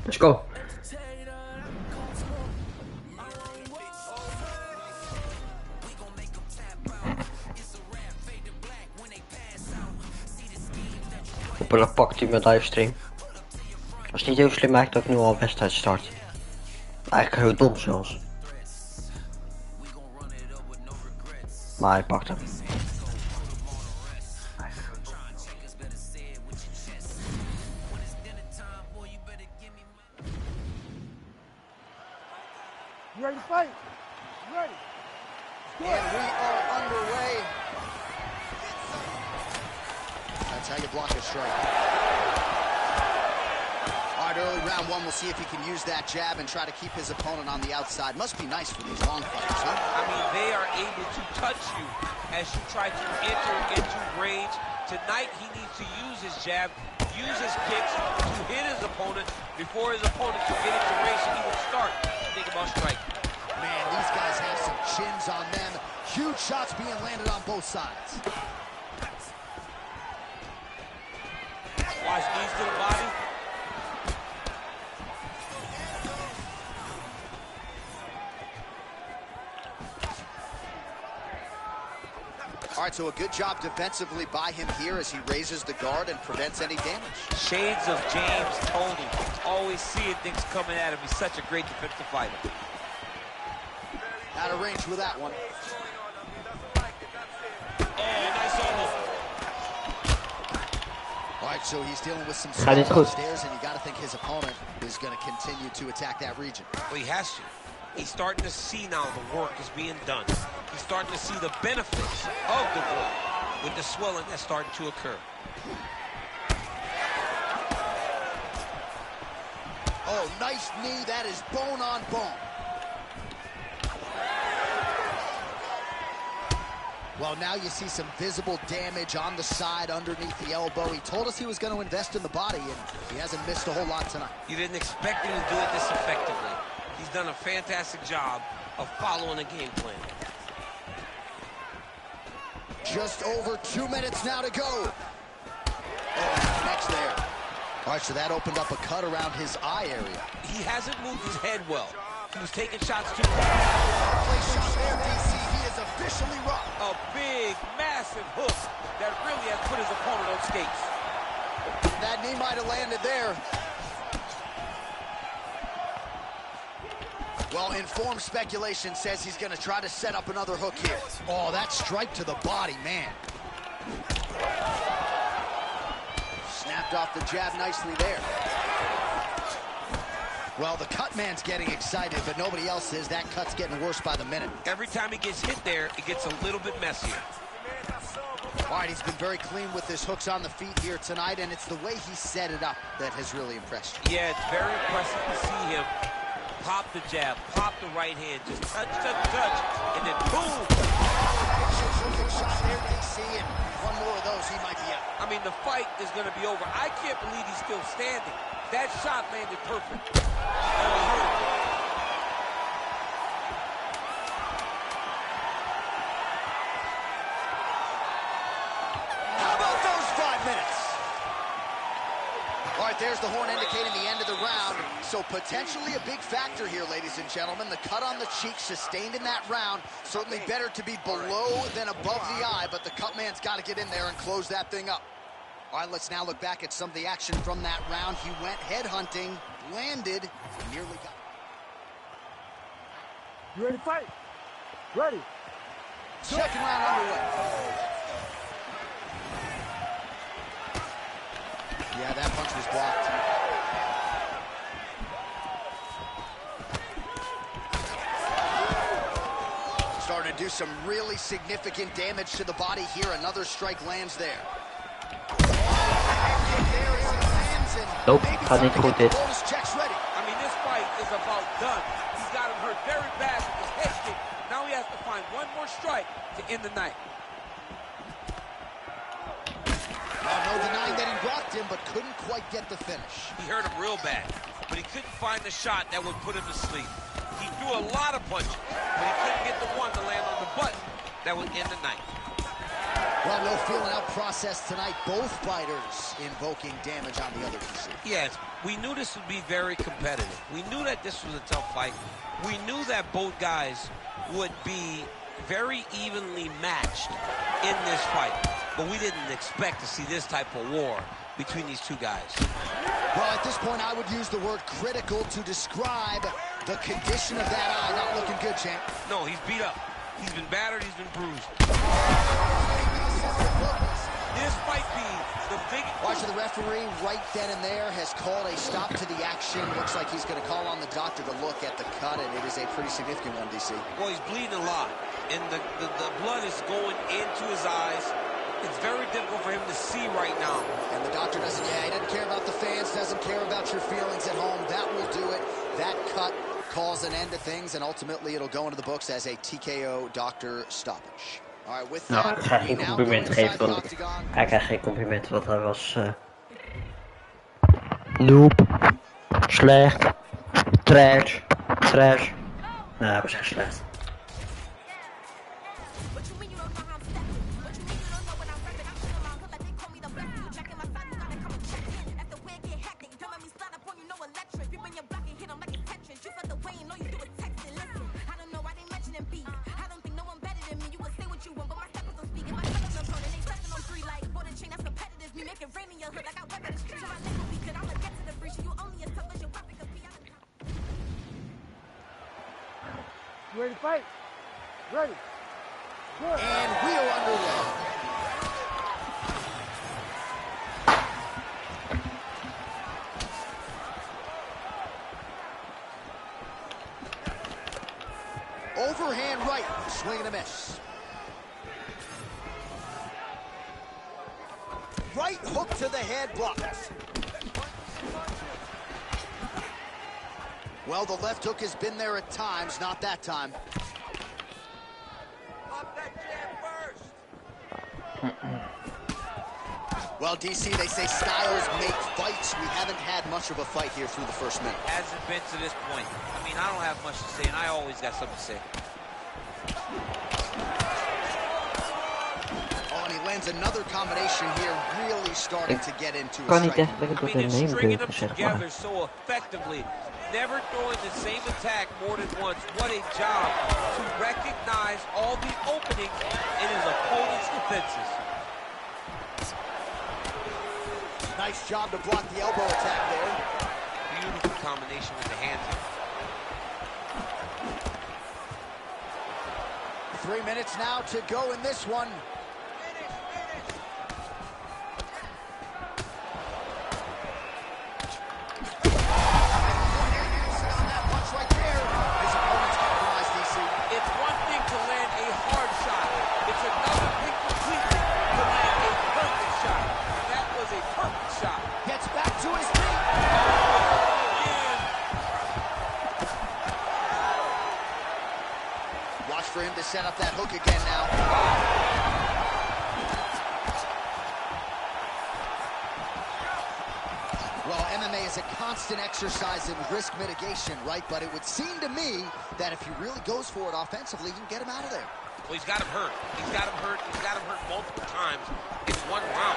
Let's go. Hopelijk pakt hij mijn livestream. Dat is niet heel slim eigenlijk dat ik nu al een wedstrijd start. Eigenlijk heel dom zelfs. Maar hij pakt hem. You ready to fight? You ready? And we are underway. That's how you block a strike. All right, early round one, we'll see if he can use that jab and try to keep his opponent on the outside. Must be nice for these long fighters, huh? I mean, they are able to touch you as you try to enter into range. Tonight, he needs to use his jab, use his kicks to hit his opponent before his opponent can get into range so he will start to think about striking. Man, these guys have some chins on them. Huge shots being landed on both sides. Watch knees to the body. All right, so a good job defensively by him here as he raises the guard and prevents any damage. Shades of James Toney. Always seeing things coming at him. He's such a great defensive fighter. Out of range with that one. Oh, nice elbow. All right, so he's dealing with some Gaat dit stuff goed? upstairs, and you got to think his opponent is going to continue to attack that region. Well, he has to. He's starting to see now the work is being done. He's starting to see the benefits of the work with the swelling that's starting to occur. Oh, nice knee. That is bone on bone. Well, now you see some visible damage on the side underneath the elbow. He told us he was going to invest in the body, and he hasn't missed a whole lot tonight. You didn't expect him to do it this effectively. He's done a fantastic job of following the game plan. Just over 2 minutes now to go. Oh, next there. All right, so that opened up a cut around his eye area. He hasn't moved his head well. He was taking shots too far. Play shot there, DC. He is officially rocked. A big, massive hook that really has put his opponent on skates. That knee might have landed there. Well, informed speculation says he's going to try to set up another hook here. Oh, that strike to the body, man. Snapped off the jab nicely there. Well, the cut man's getting excited, but nobody else is. That cut's getting worse by the minute. Every time he gets hit there, it gets a little bit messier. All right, he's been very clean with his hooks on the feet here tonight, and it's the way he set it up that has really impressed you. Yeah, it's very impressive to see him pop the jab, pop the right hand, just touch, touch, touch, and then boom! Perfect shot there, DC, and one more of those, he might be out. I mean, the fight is going to be over. I can't believe he's still standing. That shot landed perfect. Oh, he hurt him. How about those 5 minutes? All right, there's the horn indicating the end of the round. So potentially a big factor here, ladies and gentlemen. The cut on the cheek sustained in that round. Certainly better to be below than above the eye, but the cut man's got to get in there and close that thing up. All right, let's now look back at some of the action from that round. He went headhunting, landed, and nearly got. You ready to fight? Ready. Second round underway. Yeah, that punch was blocked. Starting to do some really significant damage to the body here. Another strike lands there. Nope, gaat niet goed dit. I mean, this fight is about done. He's got him hurt very bad with his head kick. Now he has to find one more strike to end the night. No denying that he rocked him, but couldn't quite get the finish. He hurt him real bad, but he couldn't find the shot that would put him to sleep. He threw a lot of punches, but he couldn't get the one to land on the button that would end the night. Well, no feeling out process tonight. Both fighters invoking damage on the other DC. Yes, we knew this would be very competitive. We knew that this was a tough fight. We knew that both guys would be very evenly matched in this fight. But we didn't expect to see this type of war between these two guys. Well, at this point, I would use the word critical to describe the condition of that eye. Not looking good, champ. No, he's beat up. He's been battered. He's been bruised. This might be the big... Watch the referee right then and there has called a stop to the action. Looks like he's going to call on the doctor to look at the cut, and it is a pretty significant one, DC. Well, he's bleeding a lot, and the blood is going into his eyes. It's very difficult for him to see right now. And the doctor doesn't, he doesn't care about the fans, doesn't care about your feelings at home. That will do it. That cut calls an end to things, and ultimately it'll go into the books as a TKO doctor stoppage. All right, with Nou, that, ik ga we geen now go compliment inside geven, the want octagon. hij krijgt geen compliment, want hij was noob, slecht, trash. Nou, hij was echt slecht. You ready to fight? Ready. Good. And we are underway. Overhand right, swing and a miss. Right hook to the head, blocked. Well, the left hook has been there at times, not that time. Pop that jab first. Well, DC, they say styles make fights. We haven't had much of a fight here through the first minute. Hasn't been to this point. I mean, I don't have much to say, and I always got something to say. Oh, and he lands another combination here, really starting to get into Kan a niet strike. echt lekker I door mean, de they're stringing neem them zeg together maar. so effectively, never throwing the same attack more than once. What a job to recognize all the openings in his opponent's defenses. Nice job to block the elbow attack there. Beautiful combination with the hands. 3 minutes now to go in this one. On that punch right there, his opponent's compromised, DC. It's one thing to land a hard shot. It's another thing completely to land a perfect shot. And that was a perfect shot. Gets back to his feet. Watch for him to set up that hook again now. Well, MMA is a constant exercise in risk mitigation, right? But it would seem to me that if he really goes for it offensively, you can get him out of there. Well, he's got him hurt. He's got him hurt. He's got him hurt multiple times in one round.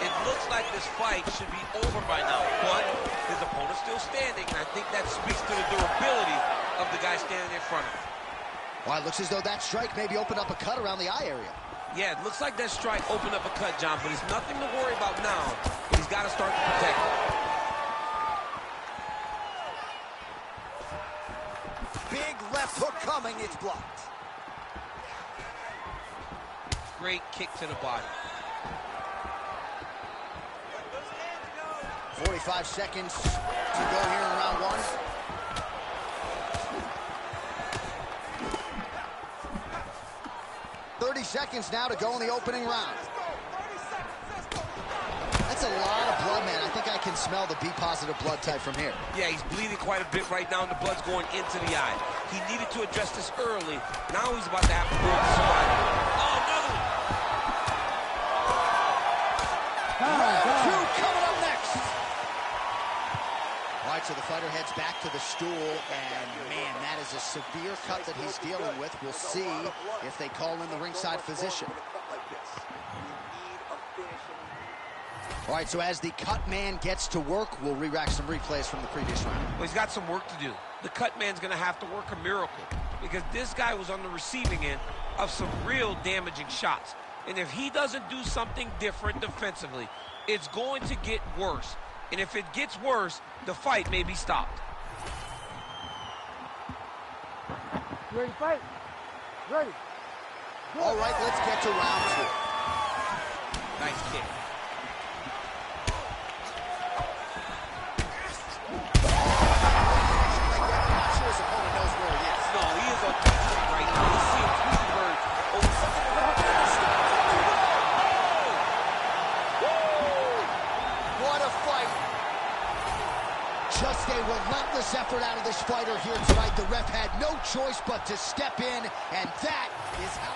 It looks like this fight should be over by now, but his opponent's still standing, and I think that speaks to the durability of the guy standing in front of him. Well, it looks as though that strike maybe opened up a cut around the eye area. Yeah, it looks like that strike opened up a cut, John, but it's nothing to worry about now. He's got to start to protect it. Big left hook coming, it's blocked. Great kick to the body. 45 seconds to go here in round one. Seconds now to go in the opening round. That's a lot of blood, man. I think I can smell the B-positive blood type from here. Yeah, he's bleeding quite a bit right now, and the blood's going into the eye. He needed to address this early. Now he's about to have to go to survival. Oh, another one. Round two coming up next. All right, so the fighter heads back to the stool, and man, that is a severe cut that he's dealing with. We'll see if they call in the ringside physician. All right, so as the cut man gets to work, we'll re-rack some replays from the previous round. Well, he's got some work to do. The cut man's going to have to work a miracle because this guy was on the receiving end of some real damaging shots. And if he doesn't do something different defensively, it's going to get worse. And if it gets worse, the fight may be stopped. You ready to fight? Ready. Good. All right, let's get to round 2. Nice kick. Just a relentless effort out of this fighter here tonight. The ref had no choice but to step in, and that is how...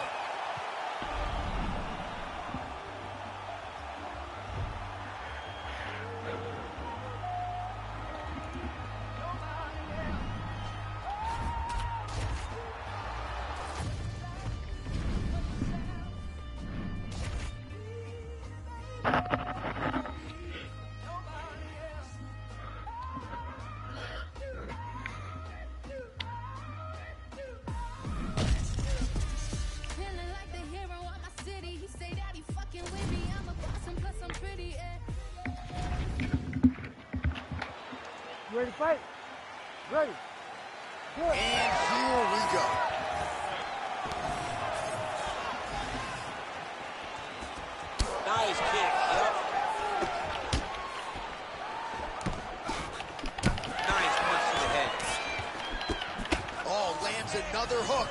You ready to fight? Ready. Good. And here we go. Nice kick. Yep. Nice punch to the head. Oh, lands another hook.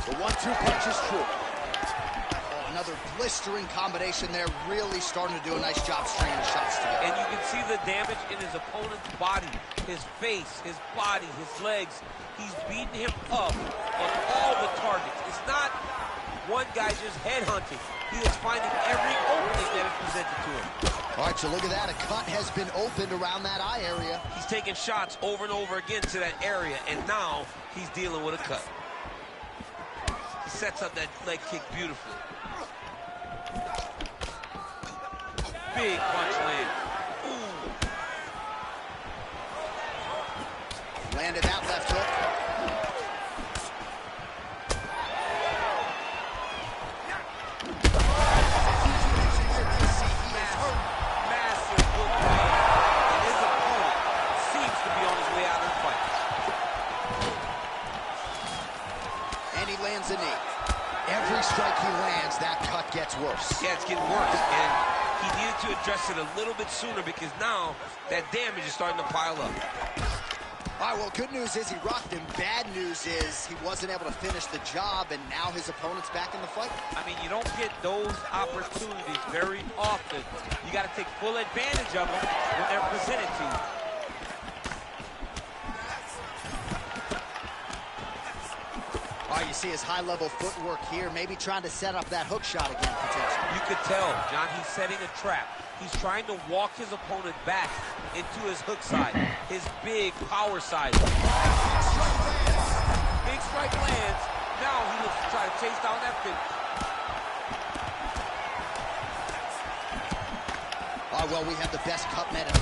The 1-2 punch is true. Oh, another blistering combination there. Really starting to do a nice job stringing the shots together. And you can see the damage in his opponent's body, his face, his body, his legs. He's beating him up on all the targets. It's not one guy just headhunting. He is finding every opening that is presented to him. All right, so look at that. A cut has been opened around that eye area. He's taking shots over and over again to that area, and now he's dealing with a cut. He sets up that leg kick beautifully. Big punch land. Ooh. Landed that left hook. Massive hook land. And his opponent seems to be on his way out of the fight. And he lands a knee. Every strike he lands, that cut gets worse. Yeah, it's getting worse. And he needed to address it a little bit sooner because now that damage is starting to pile up. All right, well, good news is he rocked him. Bad news is he wasn't able to finish the job, and now his opponent's back in the fight. I mean, you don't get those opportunities very often. You got to take full advantage of them when they're presented to you. All right, you see his high-level footwork here, maybe trying to set up that hook shot again, potentially. You could tell, John, he's setting a trap. He's trying to walk his opponent back into his hook side, his big power side. Big strike lands. Now he looks to try to chase down that finish. Oh, well, we have the best cut man in the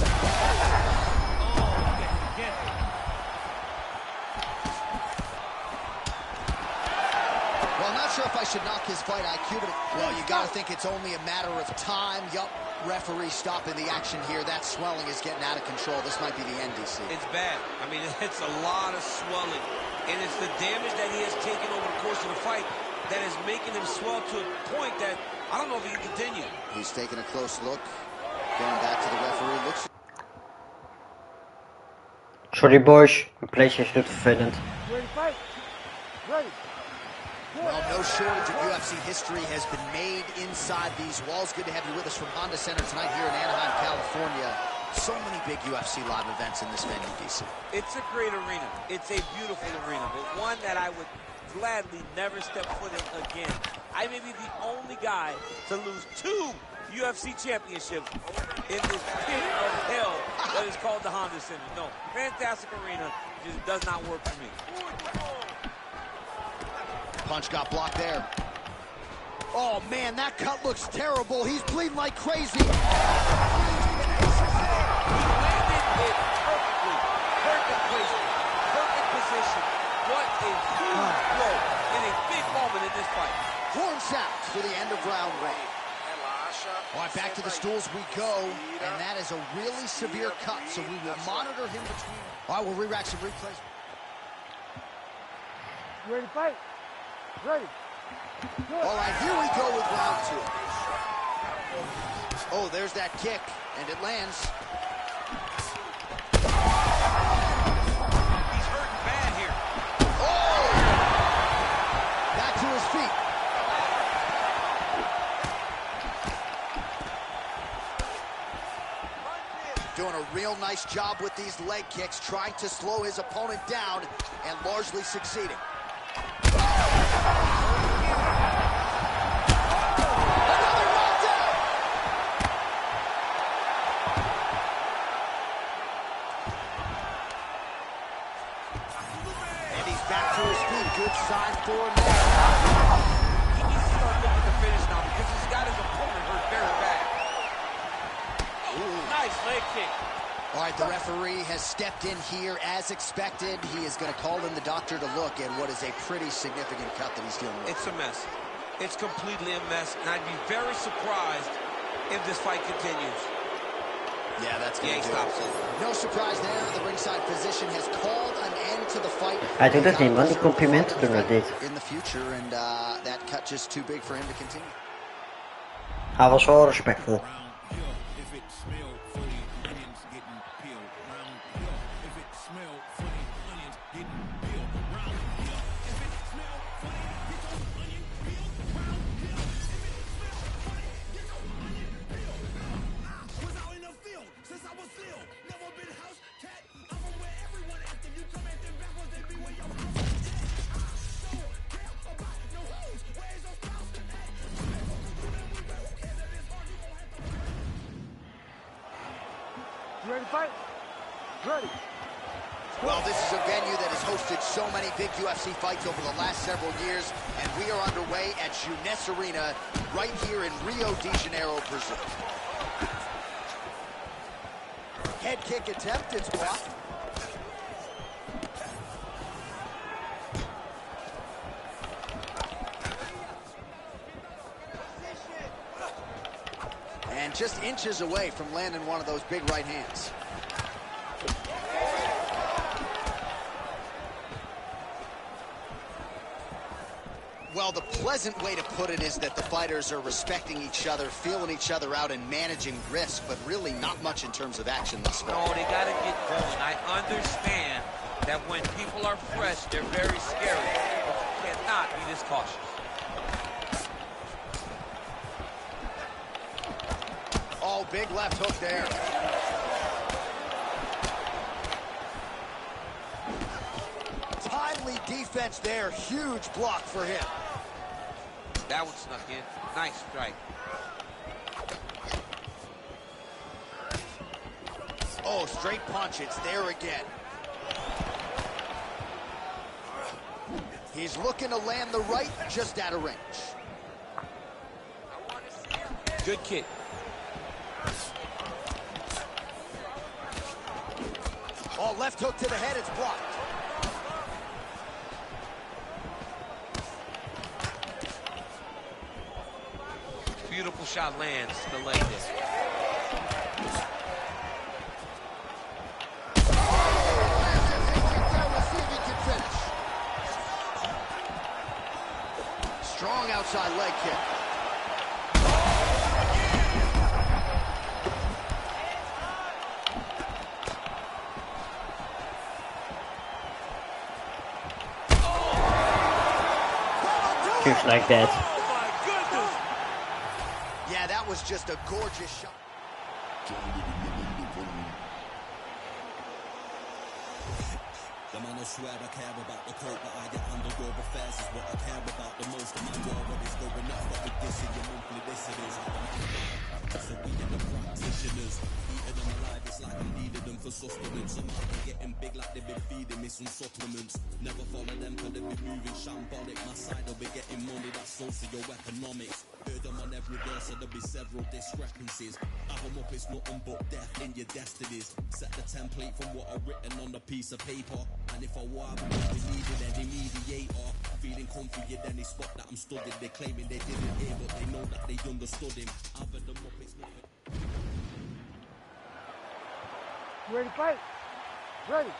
Well, not sure if I should knock his fight IQ, but well, you got to think it's only a matter of time. Yup, referee stopping the action here. That swelling is getting out of control. This might be the end, DC. It's bad. I mean, it's a lot of swelling. And it's the damage that he has taken over the course of the fight that is making him swell to a point that I don't know if he can continue. He's taking a close look. Going back to the referee. Looks. Sorry boys, mijn PlayStation is doet vervelend. Ready to fight? Ready. Well, no shortage of UFC history has been made inside these walls. Good to have you with us from Honda Center tonight here in Anaheim, California. So many big UFC live events in this venue, DC. It's a great arena. It's a beautiful arena, but one that I would gladly never step foot in again. I may be the only guy to lose 2 UFC championships in this pit of hell that is called the Honda Center. No, fantastic arena, just does not work for me. Punch got blocked there. Oh, man, that cut looks terrible. He's bleeding like crazy. He landed it perfectly. Perfect placement. Perfect position. What a huge blow in a big moment in this fight. Horn sounds for the end of round one. All right, back to the stools we go, and that is a really severe cut, so we will monitor him between. All right, we'll re-rack some replays. You ready to fight? Ready. Good. All right, here we go with round two. Oh, there's that kick, and it lands. He's hurting bad here. Oh! Back to his feet. Doing a real nice job with these leg kicks, trying to slow his opponent down, and largely succeeding. Another knockdown! And he's back to his feet. Good sign for him there. He needs to start looking to finish now because he's got his opponent hurt very bad. Nice leg kick. All right, the referee has stepped in here as expected. He is going to call in the doctor to look at what is a pretty significant cut that he's dealing with. It's a mess. It's completely a mess, and I'd be very surprised if this fight continues. Yeah, that's going to do stops it. it. No surprise there. The ringside physician has called an end to the fight. Hij doet het niet, man. Die complimenten doen het niet. In the future, and that cut just too big for him to continue. Hij was wel respectvol. You ready to fight? Ready. Well, this is a venue that has hosted so many big UFC fights over the last several years, and we are underway at Jeunesse Arena right here in Rio de Janeiro, Brazil. Head kick attempt, it's blocked. And just inches away from landing one of those big right hands. Well, the pleasant way to put it is that the fighters are respecting each other, feeling each other out, and managing risk, but really not much in terms of action thus far. No, they got to get going. I understand that when people are fresh, they're very scary, but you cannot be this cautious. Oh, big left hook there. Timely defense there. Huge block for him. That one snuck in. Nice strike. Oh, straight punch. It's there again. He's looking to land the right, just out of range. Good kick. Oh, left hook to the head, it's blocked. Beautiful shot lands to the leg there. Strong outside leg kick. Just like that. Yeah, that was just a gorgeous shot. The man I swear I care about the coat that I get underworld affairs is what I care about the most. And my world what is going up, but with this in your monthly listeners. So we get the practitioners, eating them alive, it's like I needed them for sustenance. I'm out getting big like they've been feeding me some supplements. Never follow them cause they be moving shambolic. My side will be getting money, that's socio-economics. Heard them on every verse, so there'll be several discrepancies. Have them up, it's nothing but death in your destinies. Set the template from what I've written on the piece of paper. And if I were, I wouldn't needed any mediator. Feeling comfy in any spot that I'm stood in. They claiming they didn't hear, but they know that they understood him. I've had them up, it's nothing. You ready to fight? Ready.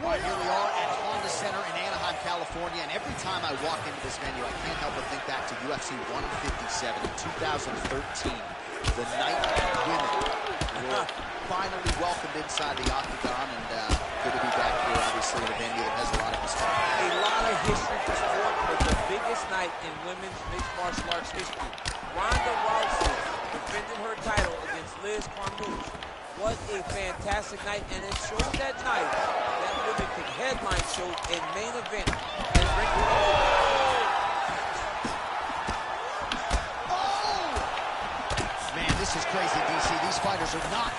All right, here we are at Honda Center in Anaheim, California, and every time I walk into this venue, I can't help but think back to UFC 157 in 2013. The night women were finally welcomed inside the Octagon, and good to be back here, obviously, in a venue that has a lot of history. A lot of history for sport, but the biggest night in women's mixed martial arts history. Ronda Rousey defended her title against Liz Carmouche. What a fantastic night, and it showed that night that women could headline shows and main event and bring it over. Man, this is crazy, DC. These fighters are not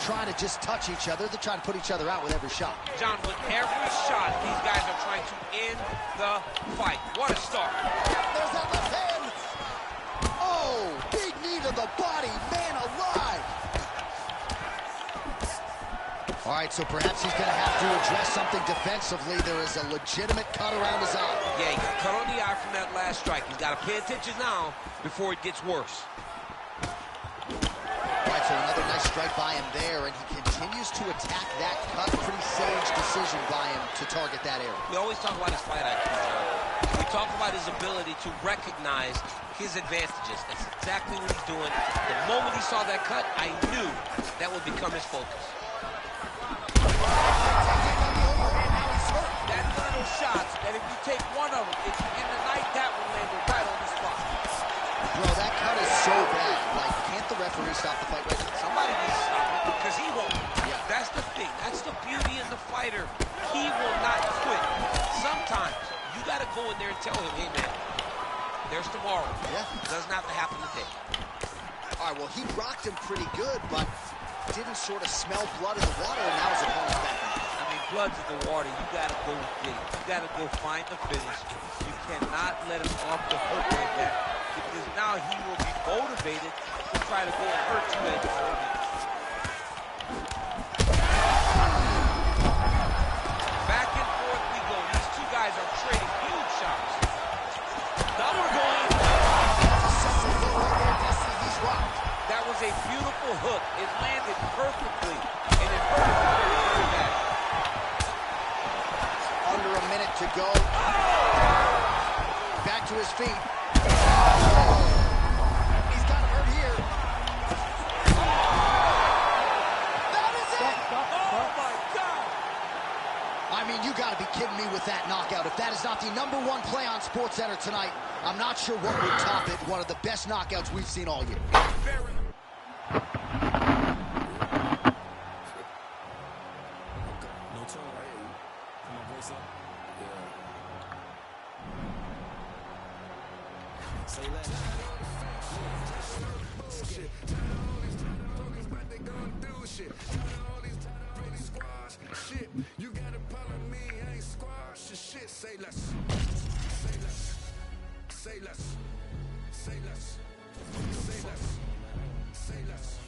trying to just touch each other. They're trying to put each other out with every shot. John, with every shot, these guys are trying to end the fight. What a start. There's that left hand. Oh, big knee to the body. Man alive. All right, so perhaps he's going to have to address something defensively. There is a legitimate cut around his eye. Yeah, he got cut on the eye from that last strike. He's got to pay attention now before it gets worse. All right, so another nice strike by him there, and he continues to attack that cut. Pretty sage decision by him to target that area. We always talk about his fight IQ, John. We talk about his ability to recognize his advantages. That's exactly what he's doing. The moment he saw that cut, I knew that would become his focus. That's one of those shots that if you take one of them, if you end the night, that will land it right on the spot. Bro, that cut is so bad. Like, can't the referee stop the fight right now? Somebody needs to stop it because he won't. Yeah. That's the thing. That's the beauty in the fighter. He will not quit. Sometimes you got to go in there and tell him, hey, man, there's tomorrow. Yeah. It doesn't have to happen today. All right, well, he rocked him pretty good, but didn't sort of smell blood in the water, and now his opponent's back in. I mean, blood's in the water. You got to go get it. You got to go find the finish. You cannot let him off the hook like that because now he will be motivated to try to go and hurt you at the moment. Back and forth we go. These two guys are trading huge shots. Double going. That was a beautiful hook. It landed perfectly, and it hurt very bad. Under a minute to go. Back to his feet. He's got him hurt here. That is it! Oh, my God! I mean, you got to be kidding me with that knockout. If that is not the #1 play on SportsCenter tonight, I'm not sure what would top it. One of the best knockouts we've seen all year. You gotta follow me, I ain't squash your shit. Say less. Say less. Say less. Say less. Say less.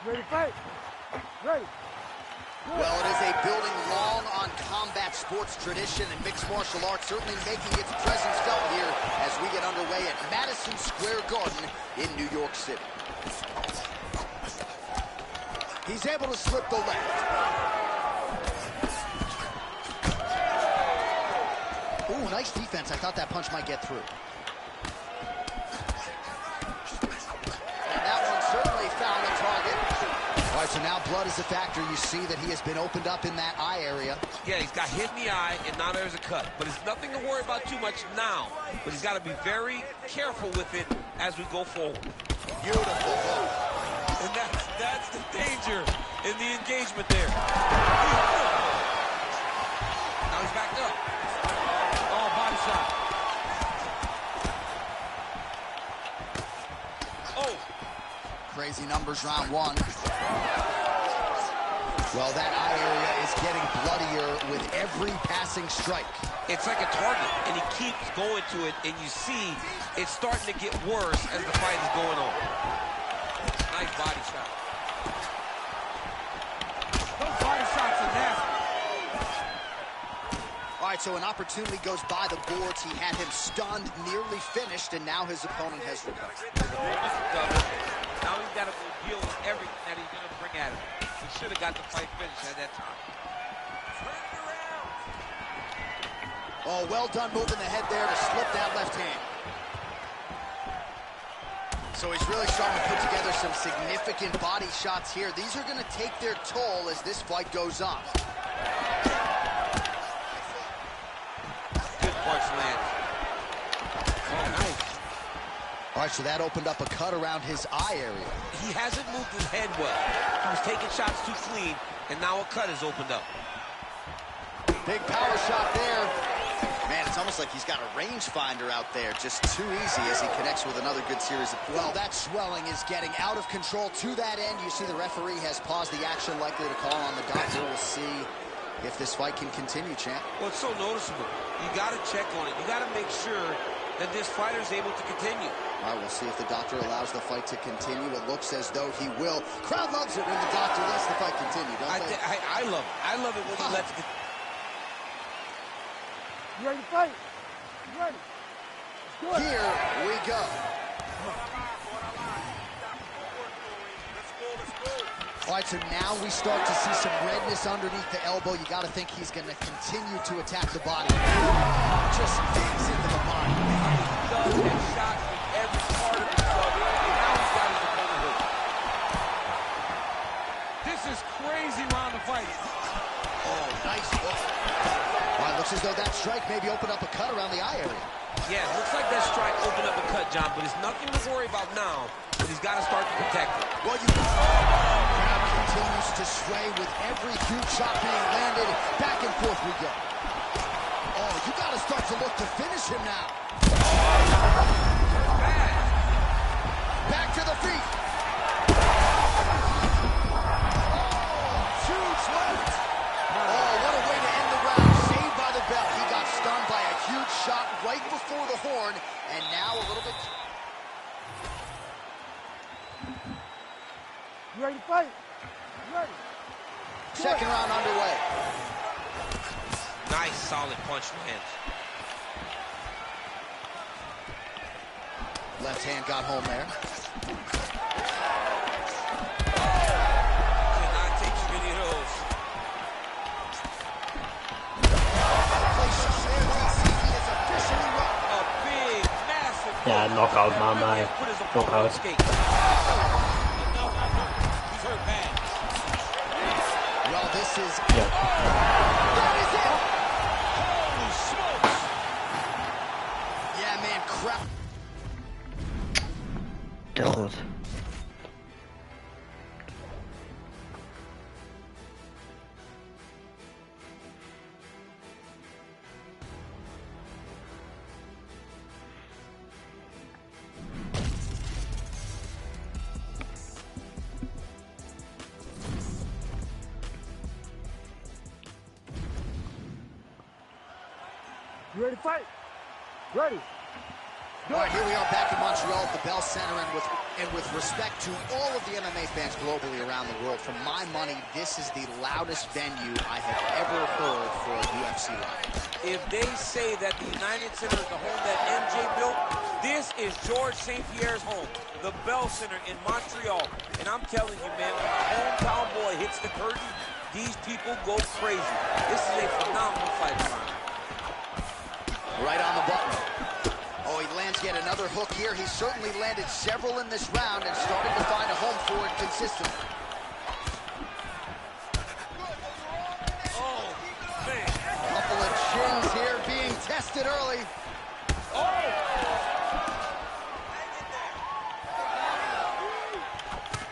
Ready to fight? Ready. Well, it is a building long on combat sports tradition, and mixed martial arts certainly making its presence felt here as we get underway at Madison Square Garden in New York City. He's able to slip the left. Ooh, nice defense. I thought that punch might get through. And that one certainly found the target. All right, so now blood is a factor. You see that he has been opened up in that eye area. Yeah, he's got hit in the eye, and now there's a cut. But it's nothing to worry about too much now. But he's got to be very careful with it as we go forward. Beautiful hook. And that's the danger in the engagement there. Now he's backed up. Oh, body shot. Oh. Crazy numbers round one. Well, that eye area is getting bloodier with every passing strike. It's like a target, and he keeps going to it, and you see it's starting to get worse as the fight is going on. Nice body shot. Those body shots are nasty. All right, so an opportunity goes by the boards. He had him stunned, nearly finished, and now his opponent has recovered. Now he's got to go deal with everything that he's going to bring at him. He should have got the fight finished at that time. Oh, well done moving the head there to slip that left hand. So he's really starting to put together some significant body shots here. These are going to take their toll as this fight goes on. Good punch lands. Oh, nice. All right, so that opened up a cut around his eye area. He hasn't moved his head well. He was taking shots too clean, and now a cut has opened up. Big power shot there. Man, it's almost like he's got a rangefinder out there. Just too easy as he connects with another good series of... Well, that swelling is getting out of control. To that end, you see the referee has paused the action, likely to call on the doctor. We'll see if this fight can continue, champ. Well, it's so noticeable. You got to check on it. You got to make sure that this fighter is able to continue. All right, we'll see if the doctor allows the fight to continue. It looks as though he will. Crowd loves it when the doctor lets the fight continue, don't they? I love it. I love it when he lets it continue. You ready to fight? You ready? Let's do it. Here we go. All right, so now we start to see some redness underneath the elbow. You got to think he's going to continue to attack the body. Just digs into the body. He does that shot with every part of himself, and now he's got his opponent hooked. This is crazy round of fight. Oh, nice hook. All right, looks as though that strike maybe opened up a cut around the eye area. Yeah, it looks like that strike opened up a cut, John, but it's nothing to worry about now, but he's got to start to protect it. Well, crowd continues to sway with every huge shot being landed. Back and forth we go. Oh, you got to start to look to finish him now. Bad. Back to the feet. Huge left. Oh, what a way to end the round. Saved by the bell. He got stunned by a huge shot right before the horn, and now a little bit... You ready to fight? You ready? Second round underway. Nice, solid punch lands. Left hand got home there. Cannot take too many of those. A big, massive... Yeah, knockout, my man. Put his opponent on Knockout. skate. He's hurt bad. Well, this is... Yeah. That is it! Holy smokes! Yeah, man, crap. Te goed. You ready to fight? Ready. All right, here we are back in Montreal at the Bell Center, and with respect to all of the MMA fans globally around the world, for my money, this is the loudest venue I have ever heard for a UFC fight. If they say that the United Center is the home that MJ built, this is George St. Pierre's home, the Bell Center in Montreal. And I'm telling you, man, when the hometown boy hits the curtain, these people go crazy. This is a phenomenal fight, Ron. Right on the button. Oh, he lands yet another hook here. He's certainly landed several in this round and starting to find a home for it consistently. Oh, man. Couple of chins here being tested early.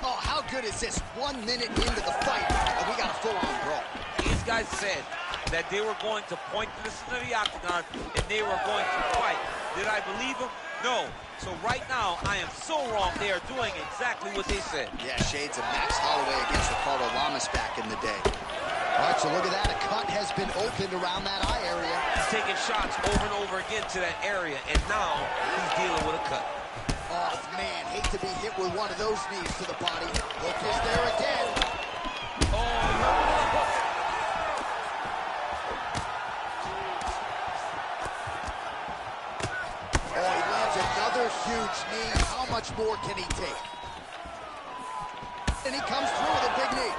Oh, how good is this? 1 minute into the fight, and we got a full-on brawl. These guys said that they were going to point to the center of the octagon and they were going to fight. Did I believe them? No. So right now, I am so wrong. They are doing exactly what they said. Yeah, shades of Max Holloway against Ricardo Lamas back in the day. All right, so look at that. A cut has been opened around that eye area. He's taking shots over and over again to that area, and now he's dealing with a cut. Oh, man, hate to be hit with one of those knees to the body. Hook is there again. Oh, he lands another huge knee. How much more can he take? And he comes through with a big knee.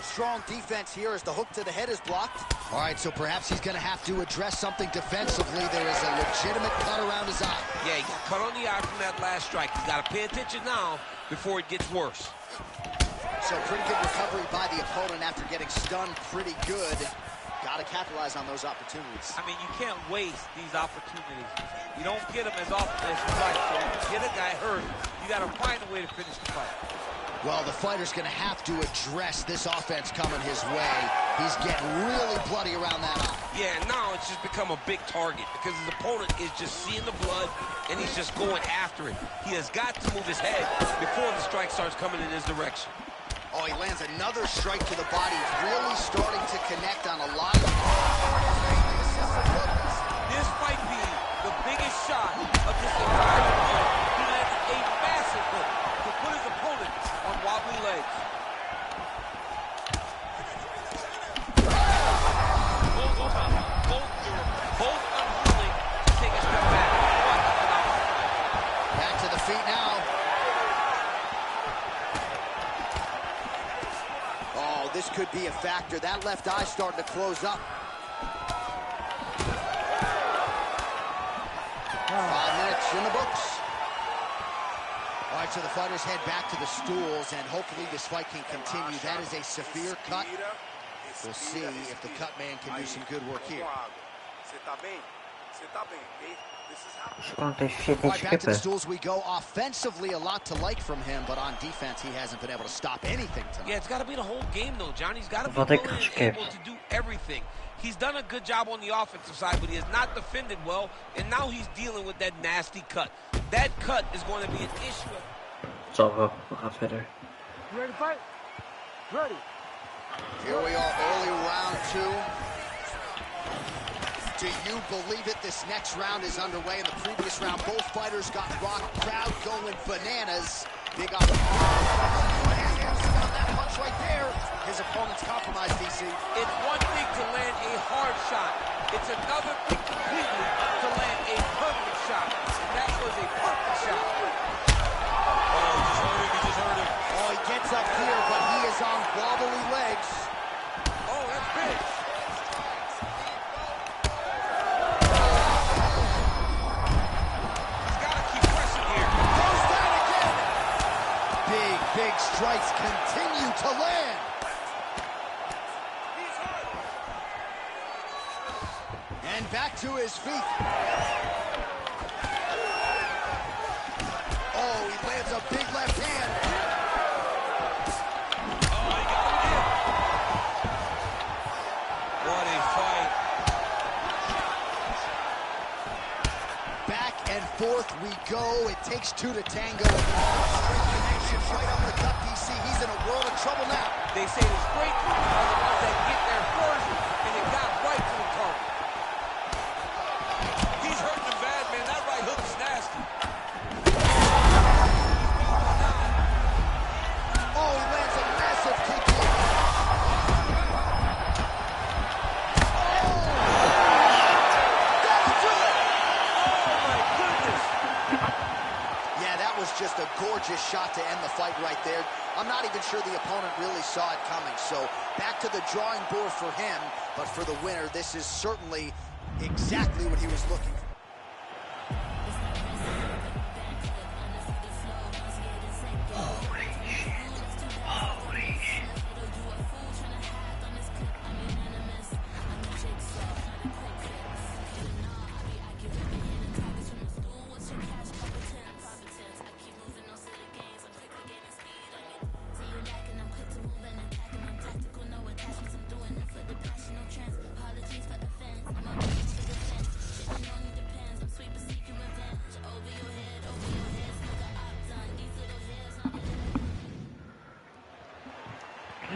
Strong defense here as the hook to the head is blocked. All right, so perhaps he's going to have to address something defensively. There is a legitimate cut around his eye. Yeah, he got cut on the eye from that last strike. He's got to pay attention now before it gets worse. So pretty good recovery by the opponent after getting stunned pretty good. Got to capitalize on those opportunities. I mean, you can't waste these opportunities. You don't get them as often as you like. So when you get a guy hurt, you got to find a way to finish the fight. Well, the fighter's going to have to address this offense coming his way. He's getting really bloody around that eye. Yeah, now it's just become a big target because his opponent is just seeing the blood and he's just going after it. He has got to move his head before the strike starts coming in his direction. Oh, he lands another strike to the body. He's really starting to connect on a lot of... This might be the biggest shot of this entire fight. He landed a massive hook to put his opponent on wobbly legs. Both unwilling to take a step back. Back to the feet now. Oh, this could be a factor. That left eye starting to close up. 5 minutes in the books. All right, so the fighters head back to the stools, and hopefully this fight can continue. That is a severe cut. We'll see if the cut man can do some good work here. All right, back to the stools we go. Offensively, a lot to like from him, but on defense, he hasn't been able to stop anything tonight. Yeah, it's got to be the whole game, though, Johnny. He's got to be Wat ik willing and geskipt. able to do everything. He's done a good job on the offensive side, but he has not defended well, and now he's dealing with that nasty cut. That cut is going to be an issue. Zal wel, we gaan verder. You ready to fight? Ready. Here we are, early round 2. Do you believe it? This next round is underway. In the previous round, both fighters got rocked. Crowd going bananas. Big up. That punch right there. His opponent's compromised, DC. It's one thing to land a hard shot. It's another thing completely to land a perfect shot. And that was a perfect shot. Oh, he just hurt him. Oh, he gets up here, but he is on wobbly legs. Oh, that's big. He's got to keep pressing here. Goes down again. Big strikes continue to land. And back to his feet. Oh, he lands a big left hand. Oh, he got him in. What a fight. Back and forth we go. It takes 2 to tango. Straight connections right up the gut, DC. He's in a world of trouble now. They say the straight are the ones that get there first, and it got right to the target. He's hurting him bad, man. That right hook is nasty. Oh, he lands a massive kick here. That'll do it. Oh, my goodness. Yeah, that was just a gorgeous shot to end the fight right there. I'm not even sure the opponent really saw it coming. So back to the drawing board for him. But for the winner, this is certainly exactly what he was looking for. Apologies for offense.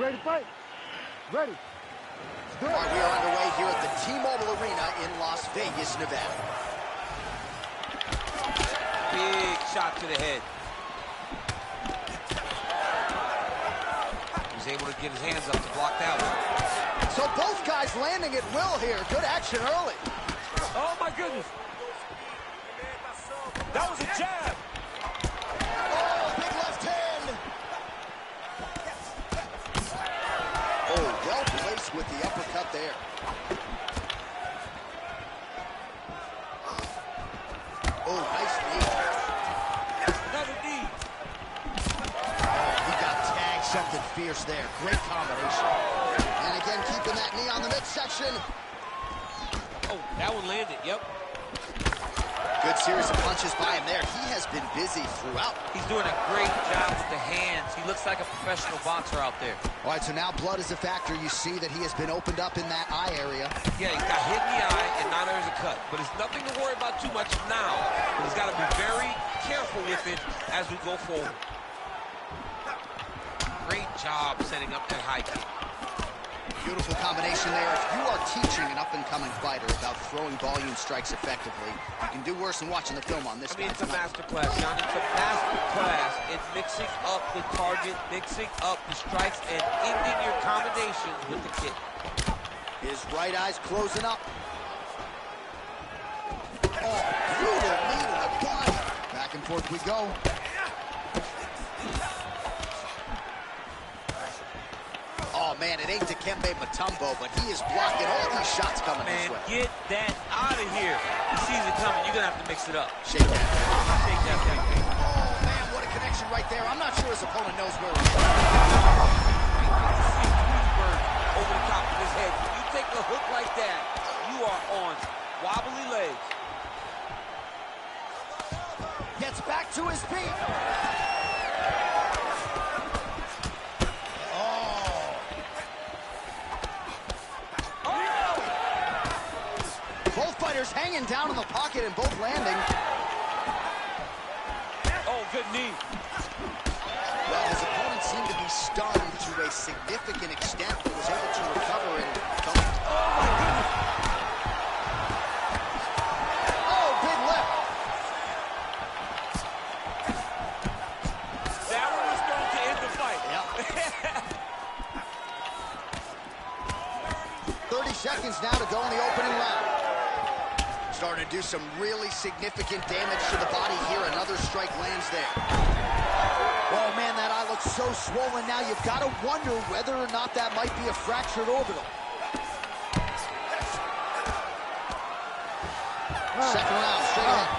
ready to fight? Ready. All right, we are underway here at the T-Mobile Arena in Las Vegas, Nevada. Big shot to the head. He was able to get his hands up to block that one. So both guys landing at will here. Good action early. Oh, my goodness. That was a jab. Oh, big left hand. Oh, well placed with the uppercut there. Oh, nice knee. Another knee. He got tagged, something fierce there. Great combination. And again, keeping that knee on the midsection. Oh, that one landed, yep. Good series of punches by him there. He has been busy throughout. He's doing a great job with the hands. He looks like a professional boxer out there. All right, so now blood is a factor. You see that he has been opened up in that eye area. Yeah, he got hit in the eye, and now there's a cut. But it's nothing to worry about too much now. But he's got to be very careful with it as we go forward. Great job setting up that high kick. Beautiful combination there. If you are teaching an up-and-coming fighter about throwing volume strikes effectively, you can do worse than watching the film on this guy. It's a master class, John. It's a master class in mixing up the target, mixing up the strikes, and ending your combinations with the kick. His right eye's closing up. Oh, brutal knee to the body. Back and forth we go. Oh, man, it ain't Dikembe Mutombo, but he is blocking all these shots coming this way. Get that out of here. He sees it coming. You're going to have to mix it up. Shake that. Shake that baby. Oh, man, what a connection right there. I'm not sure his opponent knows where he's at. Over the top of his head. When you take a hook like that, you are on wobbly legs. Gets back to his feet. Both fighters hanging down in the pocket and both landing. Oh, good knee. Well, his opponent seemed to be stunned to a significant extent, but was able to recover and come. Oh, my goodness. Oh, big left. That one was going to end the fight. Yep. 30 seconds now to go in the opening round. Starting to do some really significant damage to the body here. Another strike lands there. Oh, man, that eye looks so swollen now. You've got to wonder whether or not that might be a fractured orbital. Second round, straight ahead.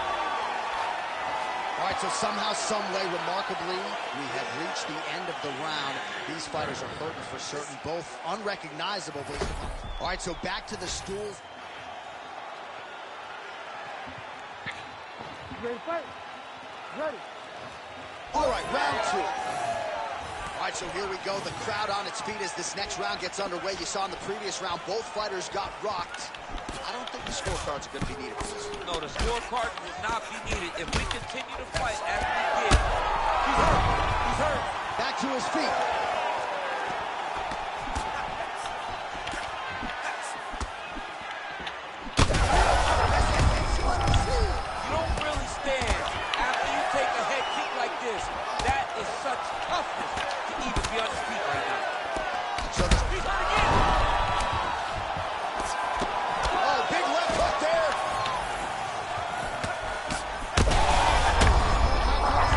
All right, so somehow, some way, remarkably, we have reached the end of the round. These fighters are hurting for certain, both unrecognizably. All right, so back to the stools. Ready to fight? Ready. All right, round two. All right, so here we go. The crowd on its feet as this next round gets underway. You saw in the previous round, both fighters got rocked. I don't think the scorecards are going to be needed for this. No, the scorecard will not be needed. If we continue to fight as we did. He's hurt. He's hurt. Back to his feet. You don't really stand after you take a head kick like this. That is such toughness to even be on his feet right now. So the He's hurt again. oh, big left hook there.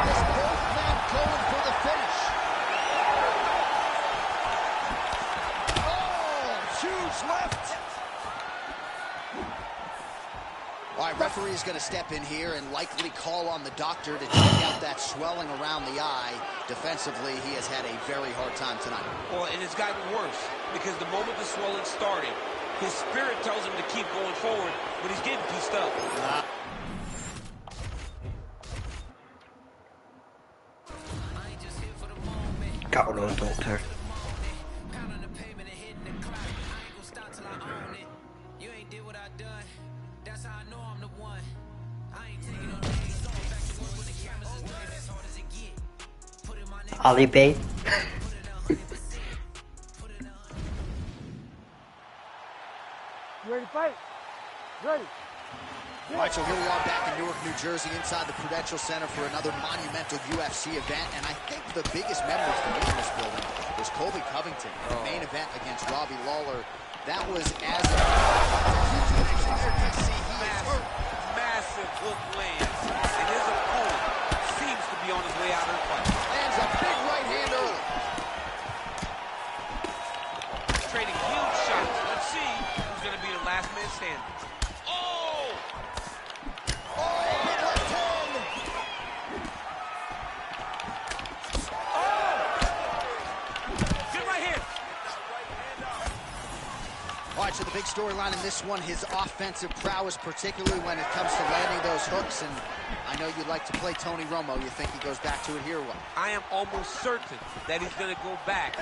This both men going for the finish. Oh, huge left. All right, referee is going to step in here and likely call on the doctor to check out that swelling around the eye. Defensively, he has had a very hard time tonight. Well, and it's gotten worse because the moment the swelling started, his spirit tells him to keep going forward, but he's getting pieced up. Got one on, doctor. Ali B. Ready. All right, so here we are back in Newark, New Jersey, inside the Prudential Center for another monumental UFC event. And I think the biggest memory for me in this building was Colby Covington in the main event against Robbie Lawler. That was as a massive hook lands, and his opponent seems to be on his way out of the fight. Lands a big right hand early. Trading huge shots. Let's see who's going to be the last man standing. Big left hand. Good right hand. All right, so the big storyline in this one, his offensive prowess, particularly when it comes to landing those hooks. And I know you'd like to play Tony Romo. You think he goes back to it here or what? I am almost certain that he's going to go back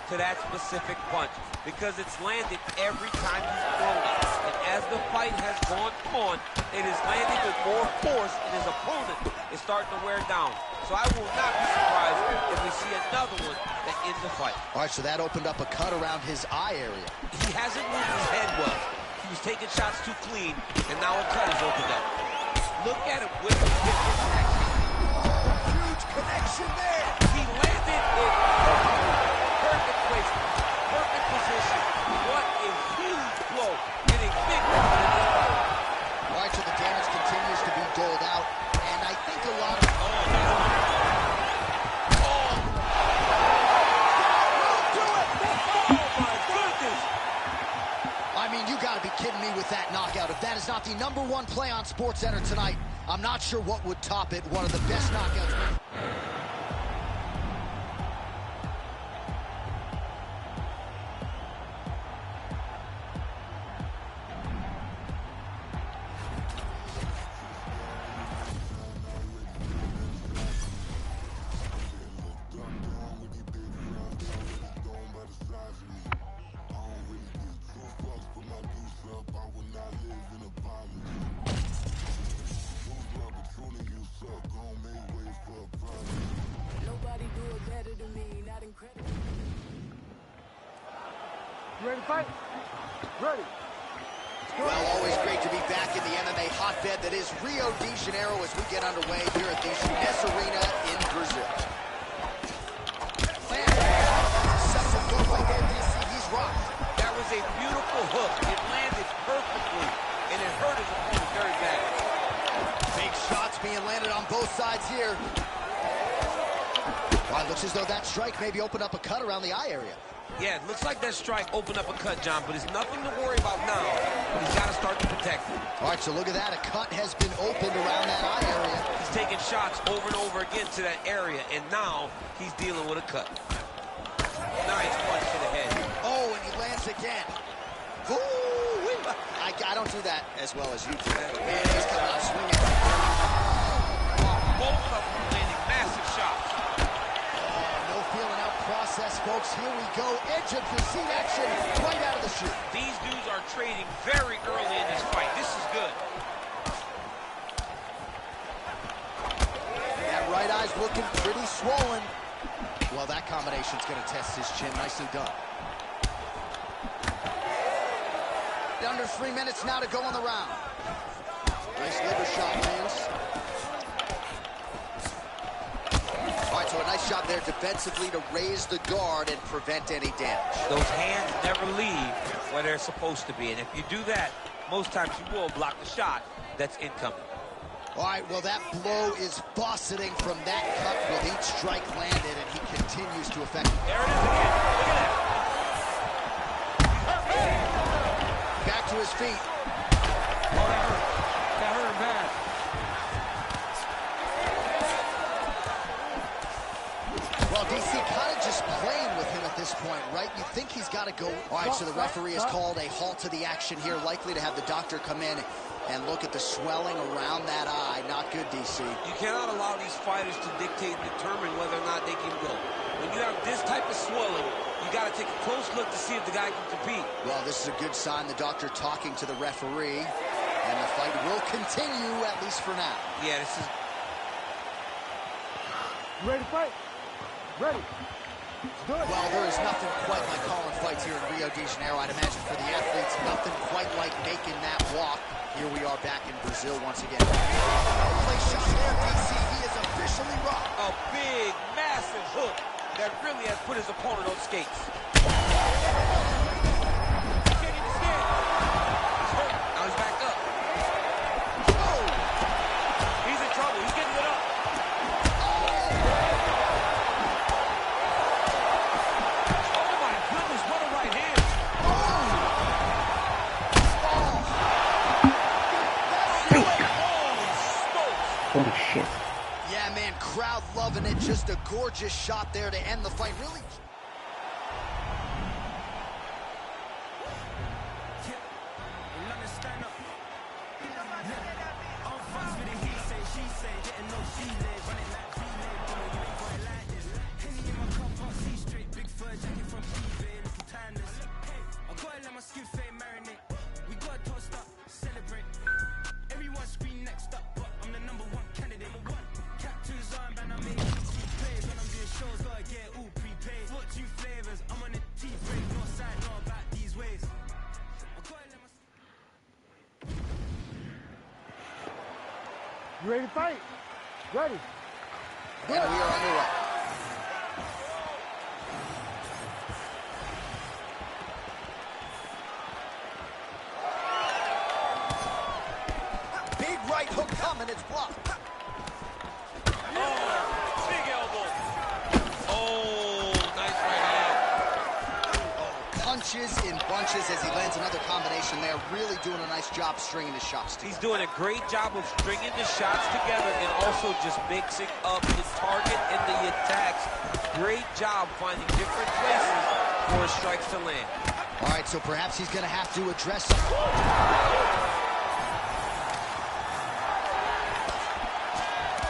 to that specific punch because it's landed every time he's thrown it. And as the fight has gone on, it is landing with more force, and his opponent is starting to wear down. So I will not be surprised if we see another one that ends the fight. All right, so that opened up a cut around his eye area. He hasn't moved his head well. He was taking shots too clean, and now a cut is opened up. Look at him with the Huge connection there. He landed it perfect placement, perfect position. What a huge blow and a big one in this fight. All right, so the damage continues to be doled out, and I think a lot of... I mean, you gotta be kidding me with that knockout. If that is not the #1 play on SportsCenter tonight, I'm not sure what would top it. One of the best knockouts. You ready to fight? Ready. Well, always great to be back in the MMA hotbed that is Rio de Janeiro as we get underway here at the Chines Arena in Brazil. He's rocked. That was a beautiful hook. It landed perfectly, and it hurt his opponent very bad. Big shots being landed on both sides here. Well, it looks as though that strike maybe opened up a cut around the eye area. Yeah, it looks like that strike opened up a cut, John, but it's nothing to worry about now. He's got to start to protect it. All right, so look at that. A cut has been opened around that eye area. He's taking shots over and over again to that area, and now he's dealing with a cut. Nice punch to the head. Oh, and he lands again. Ooh, I don't do that as well as you do. Man, he's coming out swinging. Both of them landing massive shots. No feeling out process, folks. Here we go. Edge of the seat action right out of the chute. These dudes are trading very early in this fight. This is good. That right eye's looking pretty swollen. Well, that combination's going to test his chin. Nicely done. Under 3 minutes now to go on the round. Nice liver shot, lands. All right, so a nice shot there defensively to raise the guard and prevent any damage. Those hands never leave where they're supposed to be, and if you do that, most times you will block the shot that's incoming. All right, well, that blow is buffeting from that cut with each strike landed, and he continues to affect it. There it is again. Look at that. Back to his feet. That hurt him bad. Well, DC kind of just playing with him at this point, right? You think he's got to go. All right, so the referee has called a halt to the action here, likely to have the doctor come in and look at the swelling around that eye. Not good, DC. You cannot allow these fighters to dictate and determine whether or not they can go. When you have this type of swelling, you got to take a close look to see if the guy can compete. Well, this is a good sign. The doctor talking to the referee, and the fight will continue, at least for now. Yeah, this is... You ready to fight? Ready. Do it. Well, there is nothing quite like calling fights here in Rio de Janeiro. I'd imagine for the athletes, nothing quite like making that walk Here we are back in Brazil once again. Play shot there, DC. He is officially rocked. A big, massive hook that really has put his opponent on skates. Can't even stand. He's hurt. Now he's back up. Oh! He's in trouble. He's getting lit up. Oh my goodness, what a right hand. Holy shit. Yeah, man, crowd loving it. Just a gorgeous shot there to end the fight. Really. You ready to fight? Ready. And we are underway. Big right hook coming, it's blocked. Oh, big elbow. Oh, nice right hand. Punches in bunches as he lands another combination there. Really doing a nice job stringing his shots together. He's doing a great job of stringing the shots together and also just mixing up his target and the attacks. Great job finding different places for his strikes to land. All right, so perhaps he's going to have to address some.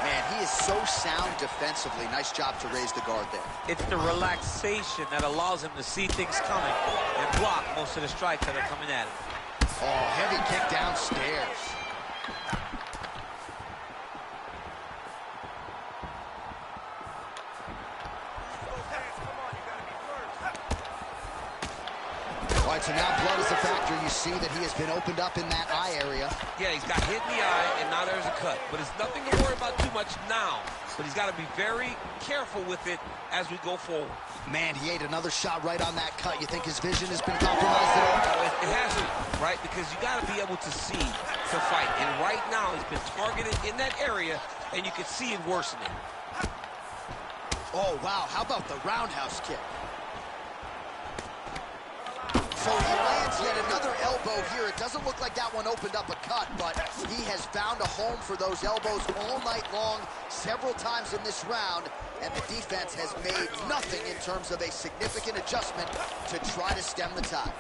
Man, he is so sound defensively. Nice job to raise the guard there. It's the relaxation that allows him to see things coming and block most of the strikes that are coming at him. Oh, heavy kick downstairs. All right, so now blood is a factor. You see that he has been opened up in that eye area. Yeah, he's got hit in the eye, and now there's a cut. But it's nothing to worry about too much now. But he's got to be very careful with it as we go forward. Man, he ate another shot right on that cut. You think his vision has been compromised at all? It hasn't, right? Because you got to be able to see to fight. And right now, he's been targeted in that area, and you can see it worsening. Oh, wow. How about the roundhouse kick? So he lands yet another elbow here. It doesn't look like that one opened up a cut, but he has found a home for those elbows all night long, several times in this round, and the defense has made nothing in terms of a significant adjustment to try to stem the tide.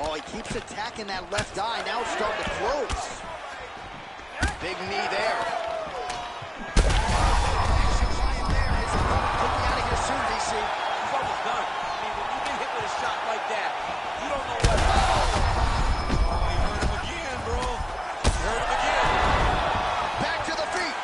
Oh, he keeps attacking that left eye. Now it's starting to close. Big knee there. Action by him there. His opponent could be out of here soon, DC. He's almost done. I mean, when you get hit with a shot like that, you don't know what happens. Oh, you hurt him again, bro. You hurt him again. Back to the feet.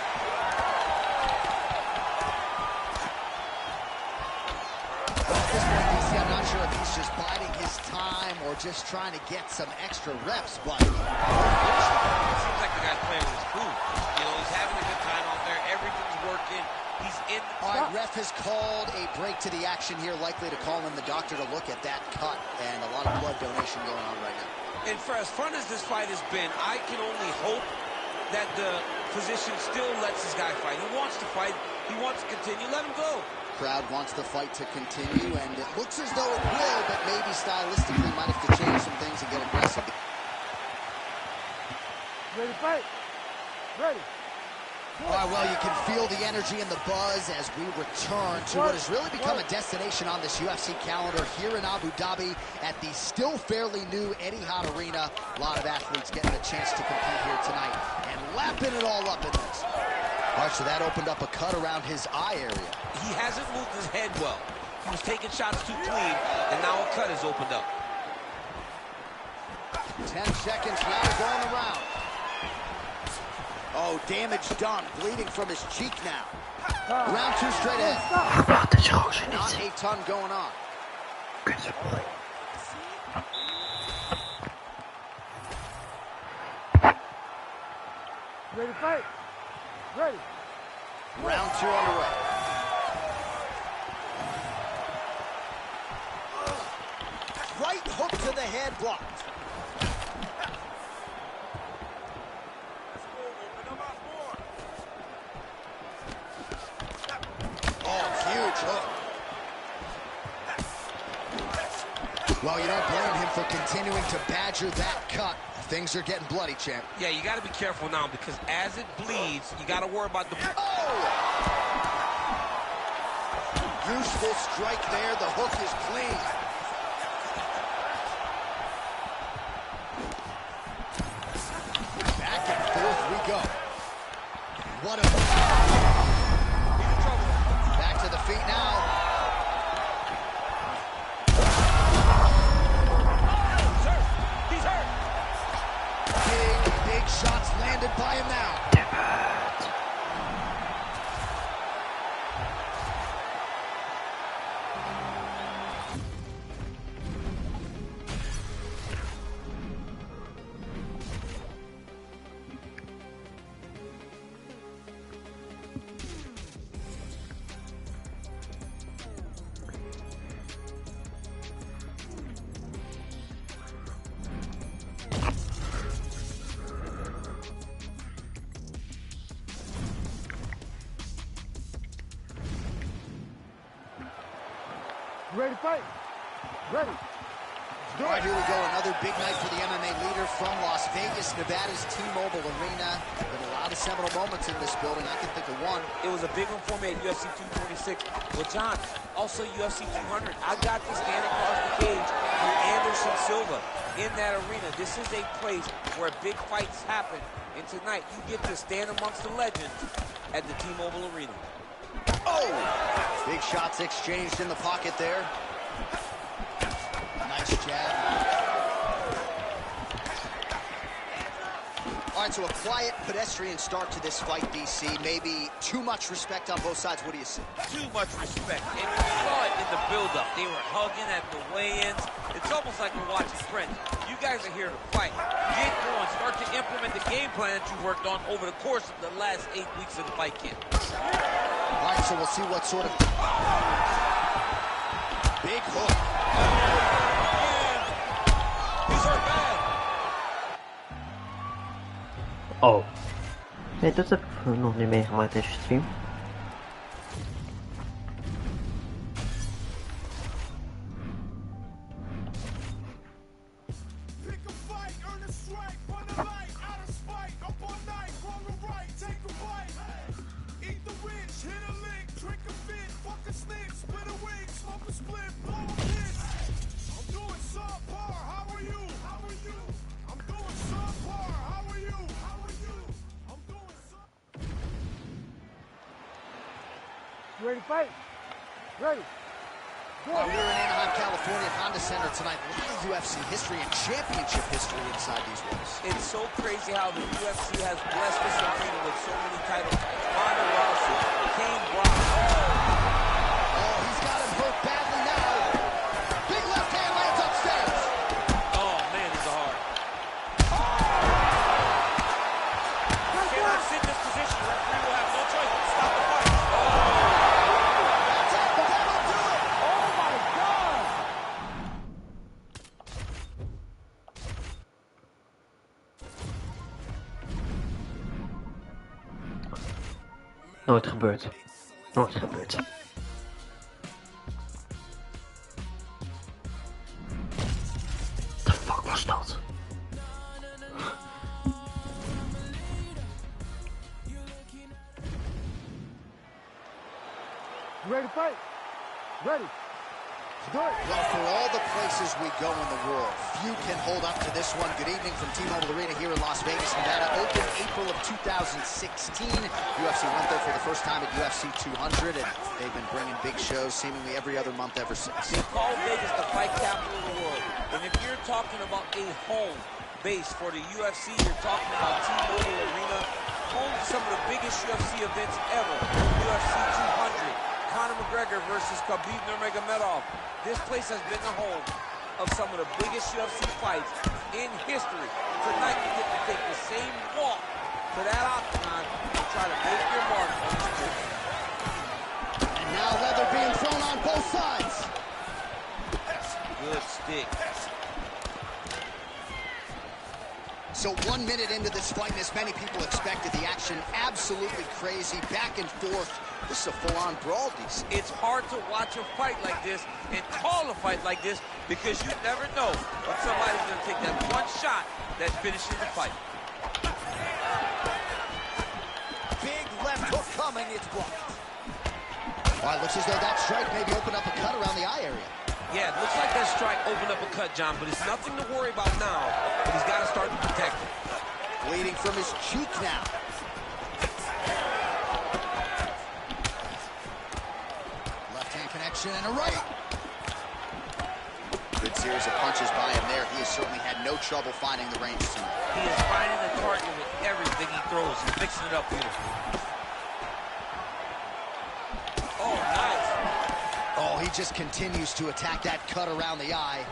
Well, at this point, DC, I'm not sure if he's just biding his time or just trying to get some extra reps, but It seems like the guy's playing with his food. You know, he's having a good time out there. Everything's working. He's in. all right, ref has called a break to the action here, likely to call in the doctor to look at that cut, and a lot of blood donation going on right now. And for as fun as this fight has been, I can only hope that the physician still lets this guy fight. He wants to fight. He wants to continue. Let him go. Crowd wants the fight to continue, and it looks as though it will, but maybe stylistically might have to change some things and get aggressive. Ready to fight? Ready. All right, well, you can feel the energy and the buzz as we return to what has really become a destination on this UFC calendar here in Abu Dhabi at the still fairly new Etihad Arena. A lot of athletes getting a chance to compete here tonight and lapping it all up in this. All right, so that opened up a cut around his eye area. He hasn't moved his head well. He was taking shots too clean, and now a cut has opened up. 10 seconds now to go in the round. Oh, damage done. Bleeding from his cheek now. Round two straight ahead. Not a ton going on. Ready to fight? Ready. Round 2 underway. Right hook to the head, blocked. Oh, huge hook. Well, you don't blame him for continuing to badger that cut. Things are getting bloody, champ. Yeah, you got to be careful now because as it bleeds, you got to worry about the... Oh! Useful strike there. The hook is clean. Back and forth we go. What a... He's in trouble. Back to the feet now. He's hurt. Big shots landed by him now. Ready to fight? Ready. All right, here we go. Another big night for the MMA leader from Las Vegas, Nevada's T-Mobile Arena. Been a lot of seminal moments in this building. I can think of one. It was a big one for me at UFC 226. Well, John, also UFC 200. I got to stand across the cage with Anderson Silva in that arena. This is a place where big fights happen. And tonight, you get to stand amongst the legends at the T-Mobile Arena. Oh! Big shots exchanged in the pocket there. Nice jab. All right, so a quiet, pedestrian start to this fight, DC. Maybe too much respect on both sides. What do you see? Too much respect. And you saw it in the build-up. They were hugging at the weigh-ins. It's almost like we're watching friends. You guys are here to fight. Get going. Start to implement the game plan that you worked on over the course of the last 8 weeks of the fight camp. All right, so we'll see what sort of... Big hook. He's hurt bad. Oh. Nee, dat heb ik nog niet meegemaakt deze stream. Pick a fight, earn a strike, run a light, out of spite, up all night, wrong or right, take a bite. Eat the rich, hit a lick, drink a fit, fuck a snake, split a wig, smoke a split, blow a piss. I'm doing subpar, how are you? How are you? I'm doing subpar, how are you? How are you? I'm doing sub... Ready to fight? Ready. We're in Anaheim, California, Honda Center tonight. A lot of UFC history and championship history inside these walls. It's so crazy how the UFC has blessed this arena with so many titles. Ronda Rousey, Cain Brock. Oh, he's got him hurt badly now. Big left hand lands upstairs. Oh, man, he's a hard. You cannot sit in this position. The referee will have no choice but to stop the fight. That's it. That'll do it. Oh my God! Nooit gebeurd. Nooit gebeurd. The fuck was dat? Ready to fight? Ready. Do it. Well, for all the places we go in the world, few can hold up to this one. Good evening from T-Mobile Arena here in Las Vegas, Nevada. Opened April of 2016. UFC went there for the first time at UFC 200, and they've been bringing big shows seemingly every other month ever since. They call Vegas the fight capital of the world. And if you're talking about a home base for the UFC, you're talking about T-Mobile Arena, home to some of the biggest UFC events ever. UFC 200, Conor McGregor versus Khabib Nurmagomedov. This place has been the home of some of the biggest UFC fights in history. Tonight, you get to take the same walk to that octagon dig. So 1 minute into this fight, and as many people expected, the action absolutely crazy, back and forth. This is a full-on brawl, DC. It's hard to watch a fight like this and call a fight like this because you never know when somebody's going to take that one shot that finishes the fight. Big left hook coming, it's blocked. All right, looks as though that strike maybe opened up a cut around the eye area. Yeah, it looks like that strike opened up a cut, John, but it's nothing to worry about now, but he's got to start to protect it. Bleeding from his cheek now. Left-hand connection and a right. Good series of punches by him there. He has certainly had no trouble finding the range tonight. He is finding the target with everything he throws. He's mixing it up beautifully. Oh, nice. Oh, he just continues to attack that cut around the eye.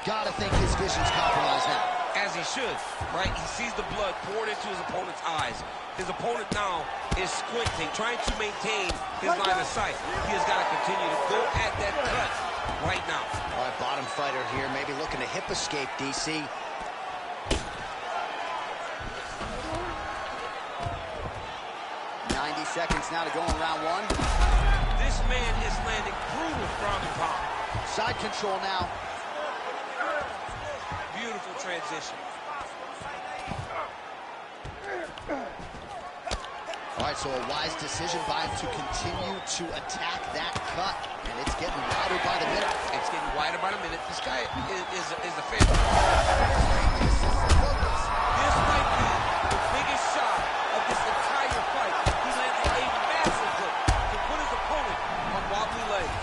Gotta think his vision's compromised now. As he should, right? He sees the blood poured into his opponent's eyes. His opponent now is squinting, trying to maintain his line of sight. He has got to continue to go at that cut right now. All right, bottom fighter here, maybe looking to hip escape, DC. Seconds now to go in round one. This man is landing brutal ground and pound. Side control now. Beautiful transition. All right, so a wise decision by him to continue to attack that cut. And it's getting wider by the minute. It's getting wider by the minute. This guy is a favorite. This might be the biggest shot of this entire fight. He landed a massive hook to put his opponent on wobbly legs.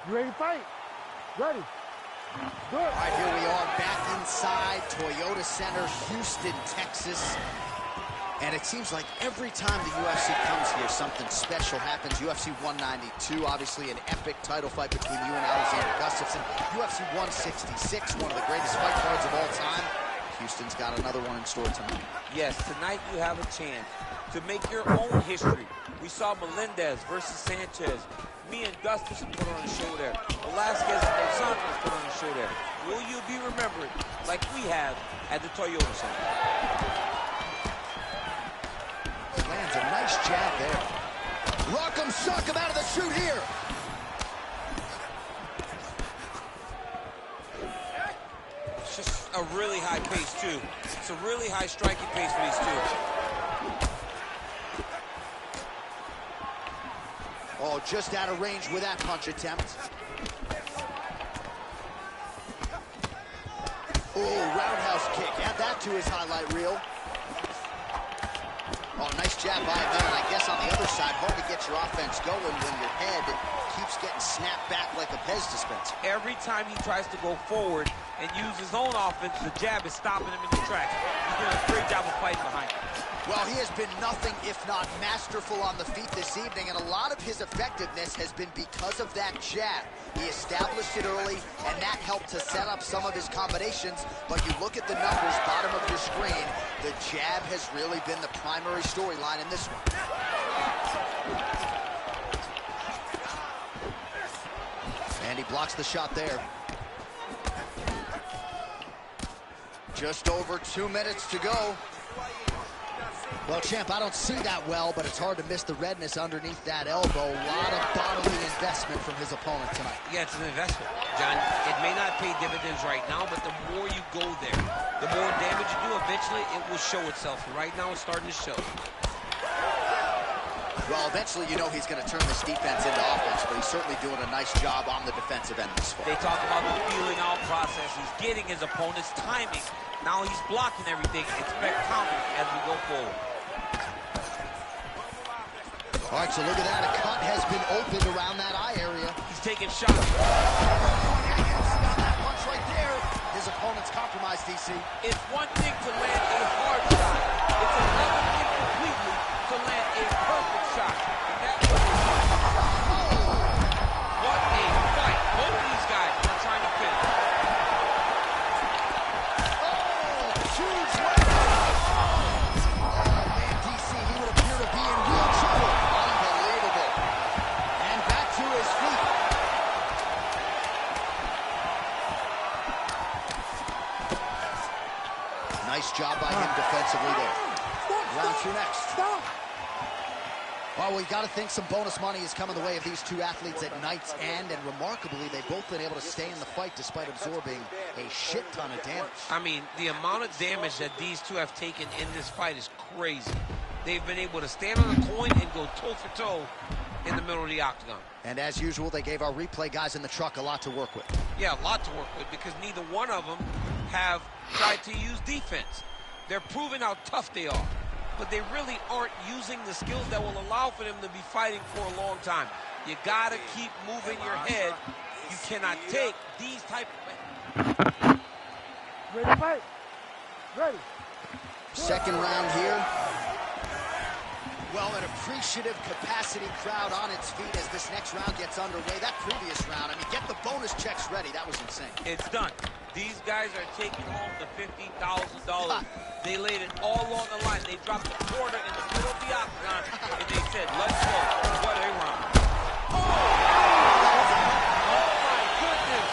You ready to fight? Ready. Good. All right, here we are back inside Toyota Center, Houston, Texas. And it seems like every time the UFC comes here, something special happens. UFC 192, obviously an epic title fight between you and Alexander Gustafsson. UFC 166, one of the greatest fight cards of all time. Houston's got another one in store tonight. Yes, tonight you have a chance to make your own history. We saw Melendez versus Sanchez. Me and Gustafsson put on a show there. Velasquez and Dos Santos put on a show there. Will you be remembered like we have at the Toyota Center? Lands a nice jab there. Rock'em sock'em out of the chute here. It's just a really high pace, too. It's a really high striking pace for these two. Oh, just out of range with that punch attempt. Oh, roundhouse kick. Add that to his highlight reel. Oh, nice jab by him there. And I guess on the other side, hard to get your offense going when your head keeps getting snapped back like a Pez dispenser. Every time he tries to go forward and use his own offense, the jab is stopping him in his tracks. He's doing a great job of fighting behind him. Well, he has been nothing if not masterful on the feet this evening, and a lot of his effectiveness has been because of that jab. He established it early, and that helped to set up some of his combinations, but you look at the numbers, bottom of your screen, the jab has really been the primary storyline in this one. And he blocks the shot there. Just over 2 minutes to go. Well, champ, I don't see that well, but it's hard to miss the redness underneath that elbow. A lot of bodily investment from his opponent tonight. Yeah, it's an investment, John. It may not pay dividends right now, but the more you go there, the more damage you do, eventually it will show itself. Right now, it's starting to show. Well, eventually you know he's going to turn this defense into offense, but he's certainly doing a nice job on the defensive end this fight. They talk about the feeling out process. He's getting his opponent's timing. Now he's blocking everything. Expect counter as we go forward. All right, so look at that. A cut has been opened around that eye area. He's taking shots. Punch punch right there. His opponent's compromised, DC. It's one thing to land a hard shot. It's another thing completely to land a perfect shot. And that was a perfect shot. What a fight. Both of these guys are trying to finish. Huge left. Oh, man, DC, he would appear to be in real trouble. Unbelievable. And back to his feet. Nice job by him defensively there. Round two next. Well, we got to think some bonus money is coming the way of these two athletes at night's end, and remarkably, they've both been able to stay in the fight despite absorbing a shit ton of damage. I mean, the amount of damage that these two have taken in this fight is crazy. They've been able to stand on the coin and go toe-for-toe in the middle of the octagon. And as usual, they gave our replay guys in the truck a lot to work with. Yeah, a lot to work with because neither one of them have tried to use defense. They're proving how tough they are, but they really aren't using the skills that will allow for them to be fighting for a long time. You gotta keep moving your head. You cannot take these type of... Ready to fight? Ready. Second round here. Well, an appreciative capacity crowd on its feet as this next round gets underway. That previous round, I mean, get the bonus checks ready. That was insane. It's done. These guys are taking home the $50,000. They laid it all on the line. They dropped a quarter in the middle of the octagon, and they said, let's go. What a round. Oh my goodness.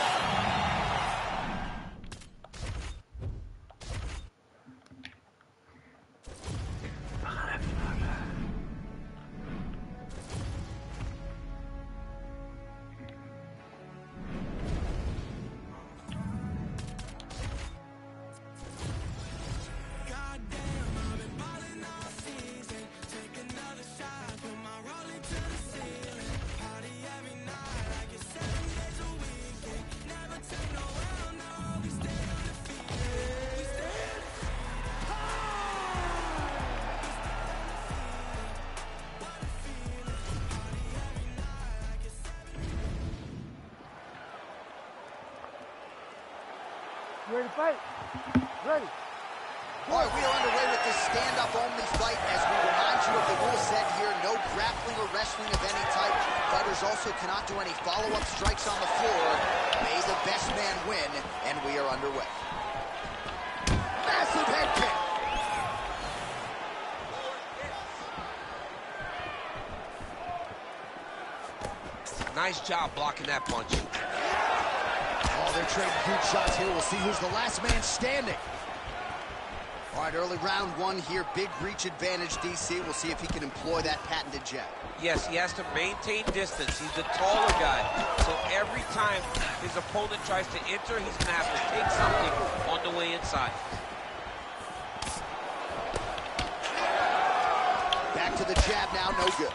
Ready to fight? Ready. All right, we are underway with this stand-up only fight. As we remind you of the rule set here, no grappling or wrestling of any type. Fighters also cannot do any follow-up strikes on the floor. May the best man win, and we are underway. Massive head kick. Nice job blocking that punch. Oh, they're trading huge shots here. We'll see who's the last man standing. All right, early round one here. Big reach advantage, DC. We'll see if he can employ that patented jab. Yes, he has to maintain distance. He's the taller guy. So every time his opponent tries to enter, he's going to have to take something on the way inside. Back to the jab now, no good.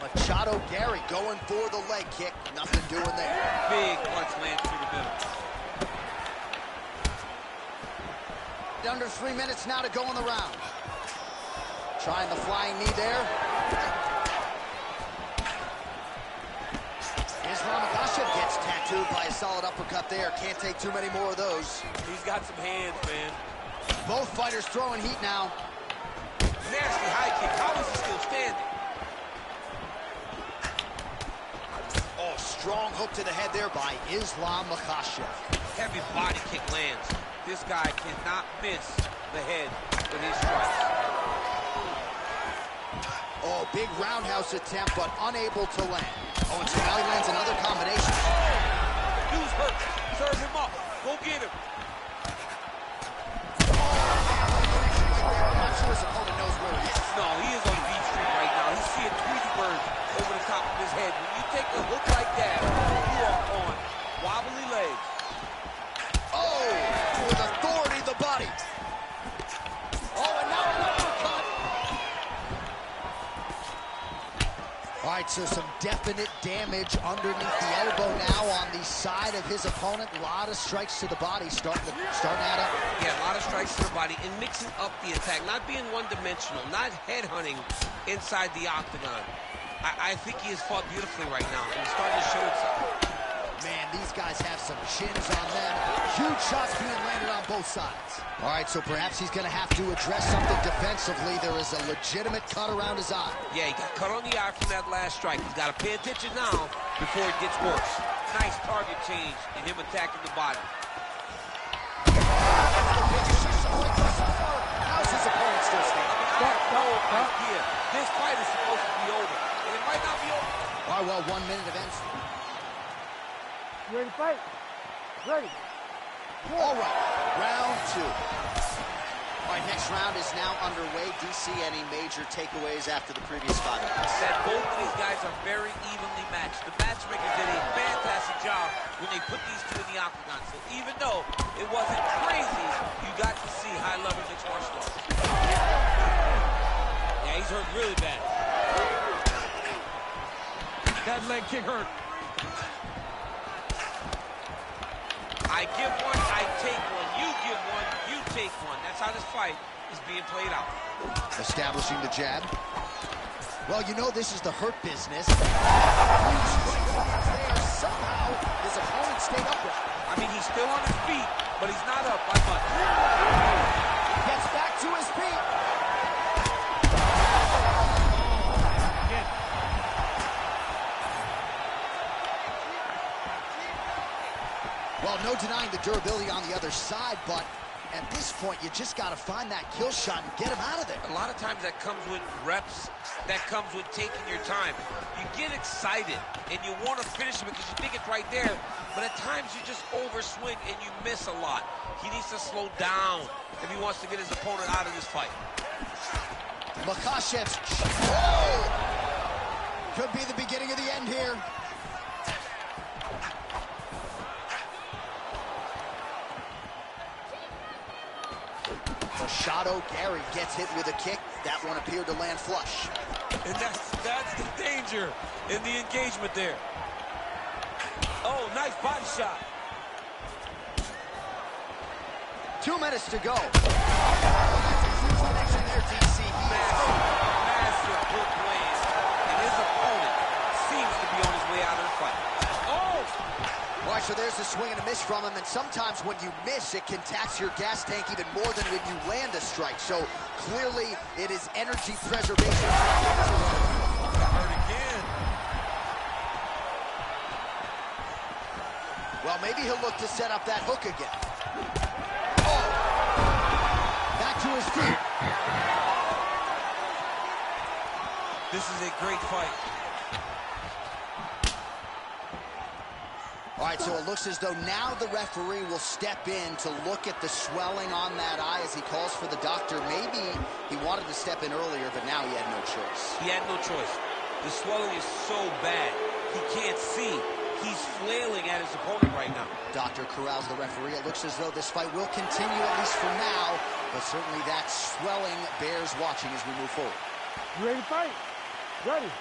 Machado Gary going for the leg kick. Nothing doing there. Big punch lands through the middle. Under 3 minutes now to go in the round. Trying the flying knee there. Islam Makhachev gets tattooed by a solid uppercut there. Can't take too many more of those. He's got some hands, man. Both fighters throwing heat now. Nasty high kick. How is he still standing? Oh, strong hook to the head there by Islam Makhachev. Heavy body kick lands. This guy cannot miss the head with his strikes. Oh, big roundhouse attempt, but unable to land. Oh, and so now he lands another combination. Dude's hurt. Serve him up. Go get him. I'm not sure his opponent knows where he is. No, he is on Beach Street right now. He's seeing Tweety Bird over the top of his head. When you take a hook like that, you are on wobbly legs. Oh, with authority, the body. Oh, and now an uppercut. All right, right, so some definite damage underneath the elbow now on the side of his opponent. A lot of strikes to the body starting to add up. Yeah, a lot of strikes to the body and mixing up the attack, not being one-dimensional, not headhunting inside the octagon. I think he has fought beautifully right now, and it's starting to show itself. Man, these guys have some chins on them. Huge shots being landed on both sides. All right, so perhaps he's going to have to address something defensively. There is a legitimate cut around his eye. Yeah, he got cut on the eye from that last strike. He's got to pay attention now before it gets worse. Nice target change and him attacking the body. How's his opponent still standing? I have no idea. This fight is supposed to be over, and it might not be over. All right, well, 1 minute of ends. You ready to fight? Ready. All right, round 2. All right, next round is now underway. DC, any major takeaways after the previous 5 minutes? That both of these guys are very evenly matched. The matchmakers did a fantastic job when they put these two in the octagon. So even though it wasn't crazy, you got to see high-level mixed martial arts. Yeah, he's hurt really bad. That leg kick hurt. I give one, I take one. You give one, you take one. That's how this fight is being played out. Establishing the jab. Well, you know this is the hurt business. Somehow, his opponent stayed upright. I mean, he's still on his feet, but he's not up by much. Gets back to his feet. Well, no denying the durability on the other side, but at this point, you just got to find that kill shot and get him out of there. A lot of times that comes with reps, that comes with taking your time. You get excited, and you want to finish it because you think it's right there, but at times you just overswing and you miss a lot. He needs to slow down if he wants to get his opponent out of this fight. Makhachev's... Oh! Could be the beginning of the end here. Machado Gary gets hit with a kick. That one appeared to land flush. And that's the danger in the engagement there. Oh, nice body shot. 2 minutes to go. Connection there, DC. Massive hook lands. And his opponent seems to be on his way out of the fight. Oh! All right, so there's a swing and a miss from him, and sometimes when you miss, it can tax your gas tank even more than when you land a strike. So clearly, it is energy preservation. Hurt again. Well, maybe he'll look to set up that hook again. Oh! Back to his feet. This is a great fight. All right, so it looks as though now the referee will step in to look at the swelling on that eye as he calls for the doctor. Maybe he wanted to step in earlier, but now he had no choice. He had no choice. The swelling is so bad, he can't see. He's flailing at his opponent right now. Doctor corrals the referee. It looks as though this fight will continue, at least for now, but certainly that swelling bears watching as we move forward. You ready to fight? Ready.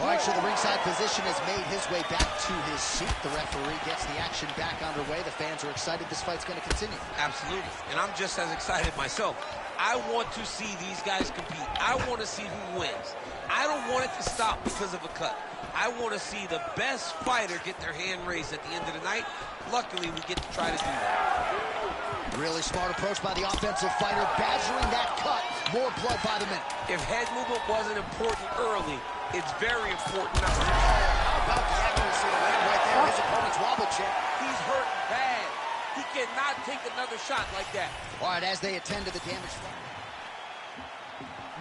All right, so the ringside position has made his way back to his seat. The referee gets the action back underway. The fans are excited. This fight's going to continue. Absolutely. And I'm just as excited myself. I want to see these guys compete. I want to see who wins. I don't want it to stop because of a cut. I want to see the best fighter get their hand raised at the end of the night. Luckily, we get to try to do that. Really smart approach by the offensive fighter, badgering that cut. More blood by the minute. If head movement wasn't important early, it's very important now. How about the accuracy of that right there? His opponent's wobble check. He's hurt bad. He cannot take another shot like that. All right, as they attend to the damage.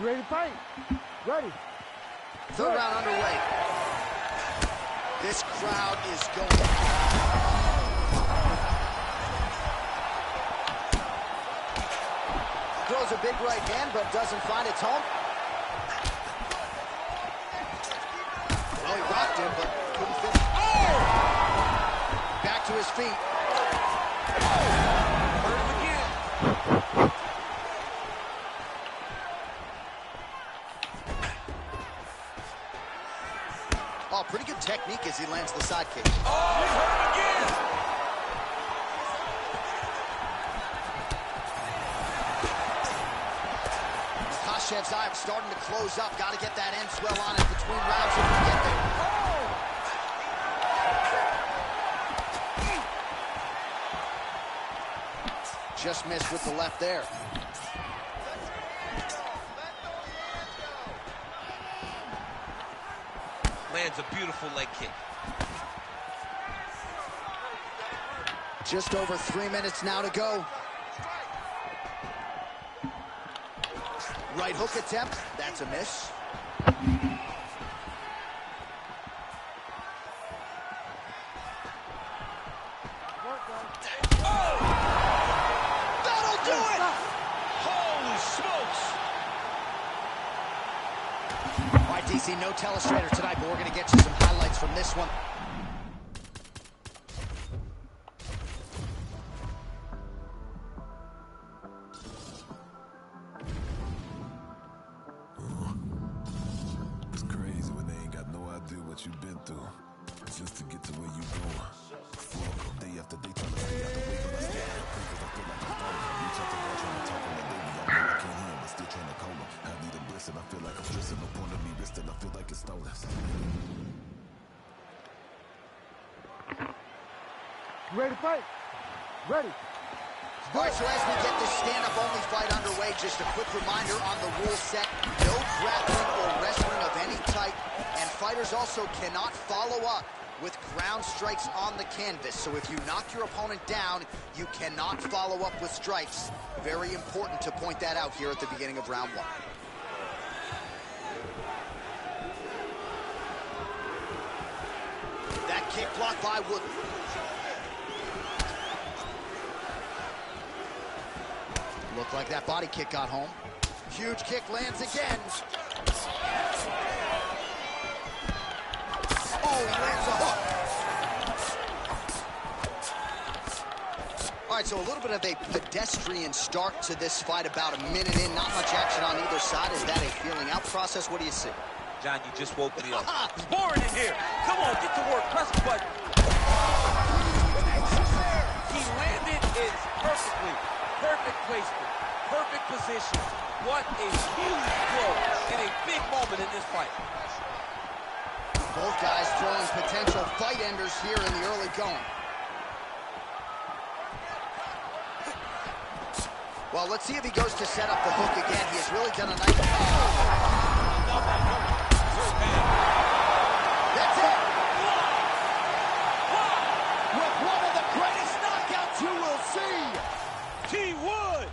You ready to fight? Ready. Third round underway. This crowd is going. Throws a big right hand, but doesn't find its home. Well, he rocked him, but couldn't finish. Oh! Back to his feet. Hurt him again. Oh, pretty good technique as he lands the side kick. Oh, he's hurt again! Makhachev's eye starting to close up. Got to get that end swell on it between rounds if we get there. Just missed with the left there. Lands a beautiful leg kick. Just over 3 minutes now to go. Right hook attempt. That's a miss. That'll do it! Holy smokes! All right, DC, no telestrator tonight, but we're going to get you some highlights from this one. It's crazy when they ain't got no idea what you've been through. Just to get to where you going. Fuck, day after day trying to stay out the way, but I stay out the way because I feel like I'm falling. Reach out to God trying to talk on the baby. I know I can't hear him, but still trying to call him. I need a blessing, I feel like I'm stressing. No point of me resting, I feel like it's stolen. Ready to fight? Ready. All right, so as we get this stand-up-only fight underway, just a quick reminder on the rule set. No grappling or wrestling of any type, and fighters also cannot follow up with ground strikes on the canvas. So if you knock your opponent down, you cannot follow up with strikes. Very important to point that out here at the beginning of round one. That kick blocked by Woodley. Looked like that body kick got home. Huge kick lands again. Oh, he lands a hook. All right, so a little bit of a pedestrian start to this fight, about a minute in. Not much action on either side. Is that a feeling out process? What do you see? John, you just woke me up. It's boring in here. Come on, get to work. Press the button. He landed it perfectly. Perfect placement. Perfect position. What a huge blow in a big moment in this fight. Both guys throwing potential fight enders here in the early going. Well, let's see if he goes to set up the hook again. He has really done a nice job. That's it. With one of the greatest knockouts you will see. T. Wood.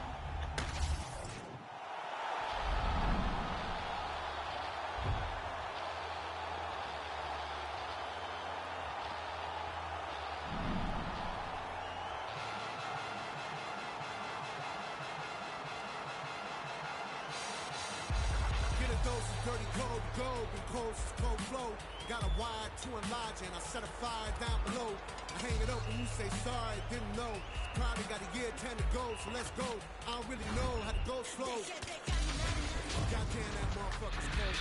Get a dose of dirty cold gold and cold flow. Got a wire to enlarge and I set a fire down below. I hang it up when you say sorry, didn't know. Probably got a year 10 to go, so let's go. I don't really know how to go slow. Goddamn, that motherfucker's cold.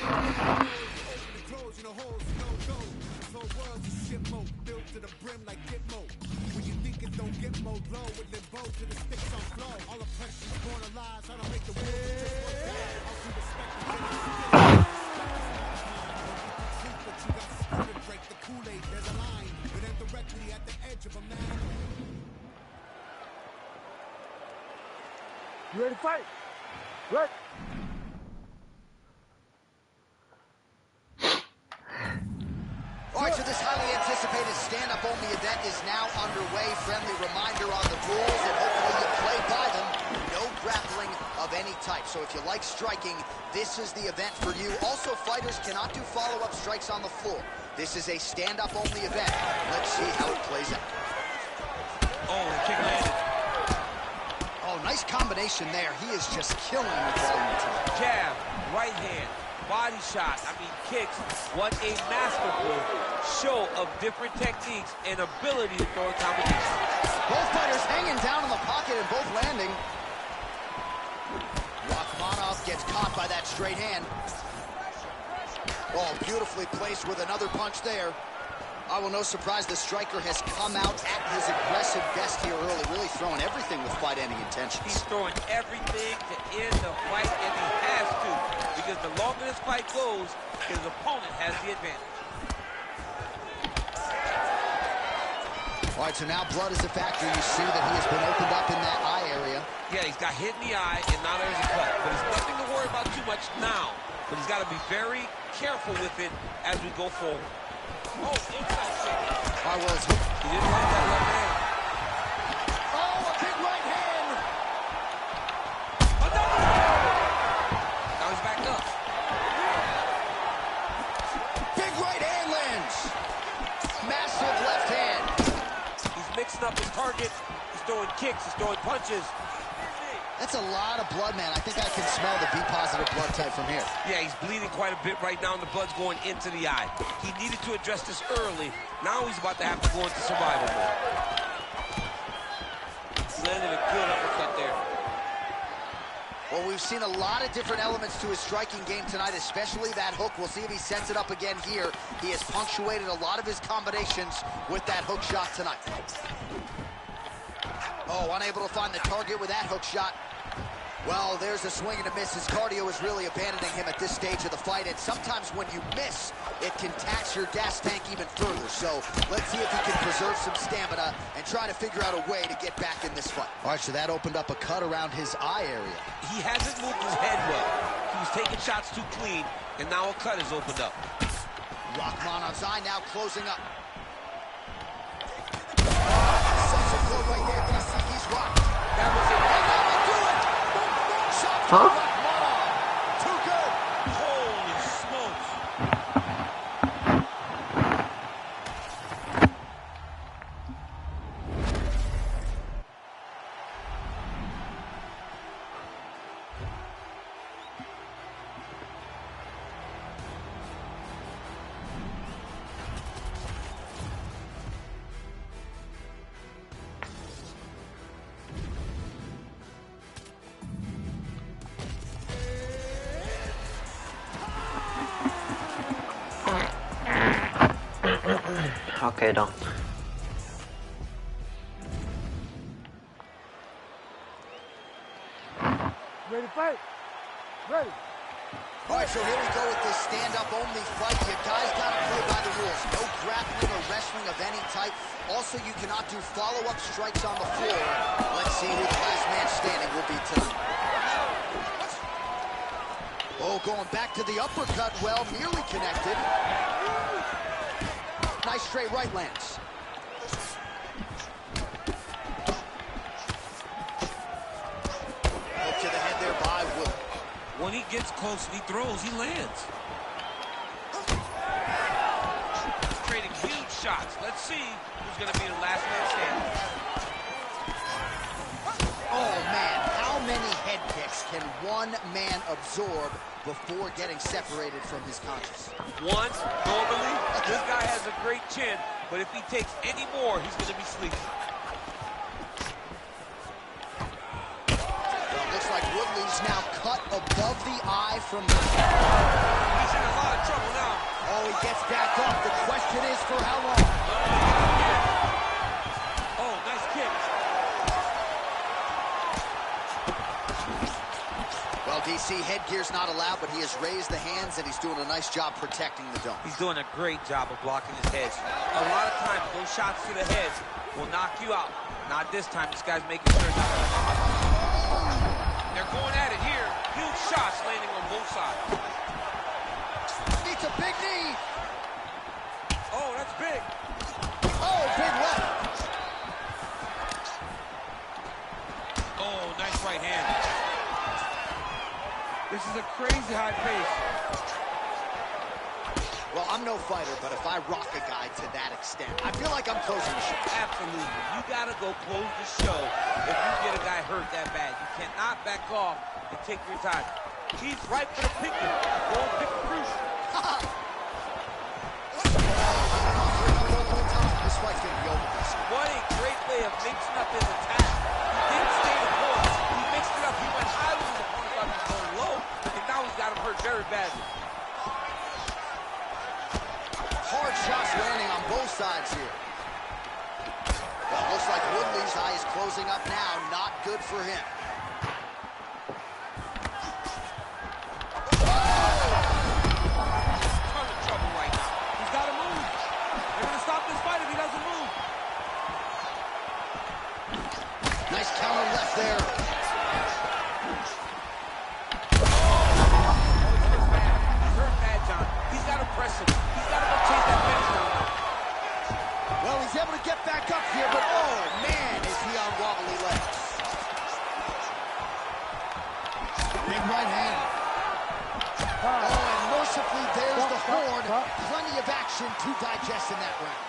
Open and close, you know, holes, you don't go. This whole world's a shit mode, built to the brim like Gitmo. When you think it don't get more low, with the bow to the sticks on flow. All oppression's born of lies, I don't make the world just one guy. I'll do respect and get it. But you got to break the Kool-Aid, there's a line, but then directly at the edge of a man. You ready to fight? Ready. All right, so this highly anticipated stand-up-only event is now underway. Friendly reminder on the rules, and hopefully you play by them. No grappling of any type. So if you like striking, this is the event for you. Also, fighters cannot do follow-up strikes on the floor. This is a stand-up-only event. Let's see how it plays out. Oh, the kick landed. Oh, nice combination there. He is just killing with volume tonight. Jab, right hand, body shot, kicks. What a masterful show of different techniques and ability to throw a combination. Both fighters hanging down in the pocket and both landing. Rachmanov gets caught by that straight hand. Oh, beautifully placed with another punch there. Oh, well, no surprise the striker has come out at his aggressive best here early, really throwing everything with fight-ending intentions. He's throwing everything to end the fight, and he has to, because the longer this fight goes, his opponent has the advantage. All right, so now blood is a factor. You see that he has been opened up in that eye area. Yeah, he's got hit in the eye, and now there's a cut. But it's nothing to worry about too much now. But he's got to be very careful with it as we go forward. Oh, inside shot. All right, well, it's... He didn't like that left hand. Oh, a big right hand! Another! Now he's back up. Big right hand lands! Massive left hand. He's mixing up his target. He's throwing kicks. He's throwing punches. That's a lot of blood, man. I think I can smell the B-positive blood type from here. Yeah, he's bleeding quite a bit right now, and the blood's going into the eye. He needed to address this early. Now he's about to have to go into survival mode. Landed a good uppercut there. Well, we've seen a lot of different elements to his striking game tonight, especially that hook. We'll see if he sets it up again here. He has punctuated a lot of his combinations with that hook shot tonight. Oh, unable to find the target with that hook shot. Well, there's a swing and a miss. His cardio is really abandoning him at this stage of the fight, and sometimes when you miss, it can tax your gas tank even further. So let's see if he can preserve some stamina and try to figure out a way to get back in this fight. All right, so that opened up a cut around his eye area. He hasn't moved his head well. He was taking shots too clean, and now a cut has opened up. Rahman on his eye now closing up. Such a blow right there, DC. He's rocked. That was it. Huh? Too good. Holy smokes. Okay, done. Ready to fight? Ready. All right, so here we go with this stand-up only fight. You guys got to play by the rules. No grappling or wrestling of any type. Also, you cannot do follow-up strikes on the floor. Let's see who the last man standing will be tonight. Oh, going back to the uppercut. Well, nearly connected. Nice straight right lands. Hook to the head there by Will. When he gets close and he throws, he lands. He's trading huge shots. Let's see who's going to be the last man standing. Oh, man, how many head kicks can one man absorb before getting separated from his conscience? One, normally, this guy has a great chin, but if he takes any more, he's going to be sleeping. Well, it looks like Woodley's now cut above the eye from the... He's in a lot of trouble now. Oh, he gets back up. The question is for how long? Oh, nice kick. Well, DC, headgear's not allowed, but he has raised the hands, and he's doing a nice job protecting the dome. He's doing a great job of blocking his head. A lot of times, those shots to the head will knock you out. Not this time. This guy's making sure. They're going at it here. Huge shots landing on both sides. It's a big knee. Oh, that's big. Oh, big left. Oh, nice right hand. This is a crazy high pace. Well, I'm no fighter, but if I rock a guy to that extent, I feel like I'm closing the show. Absolutely. You got to go close the show if you get a guy hurt that bad. You cannot back off and take your time. He's right for the picking. Go and pick the fruit. This fight's going to be over. What a great way of mixing up his attack. He didn't stay the course. He mixed it up. He went high with his opponent, thought he was going low, and now he's got him hurt very badly. shots landing on both sides here. Well, looks like Woodley's eye is closing up now. Not good for him. Nice counter left there. He's got to press him. He's got to go chase that finish down. Well, he's able to get back up here, but oh, man, is he on wobbly legs. Big right hand. Oh, and mercifully, there's the horn. Plenty of action to digest in that round.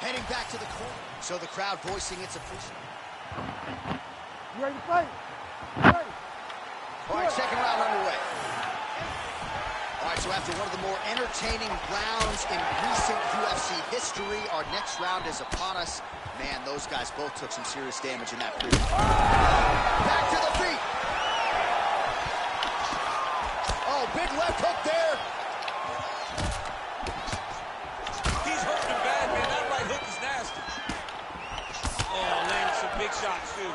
Heading back to the corner. So the crowd voicing its appreciation. You ready to fight? Ready. All right, second round underway. All right, so after one of the more entertaining rounds in recent UFC history, our next round is upon us. Man, those guys both took some serious damage in that previous. Back to the feet. Oh, big left hook there. He's hurting bad, man. That right hook is nasty. Oh, landing some big shots, too.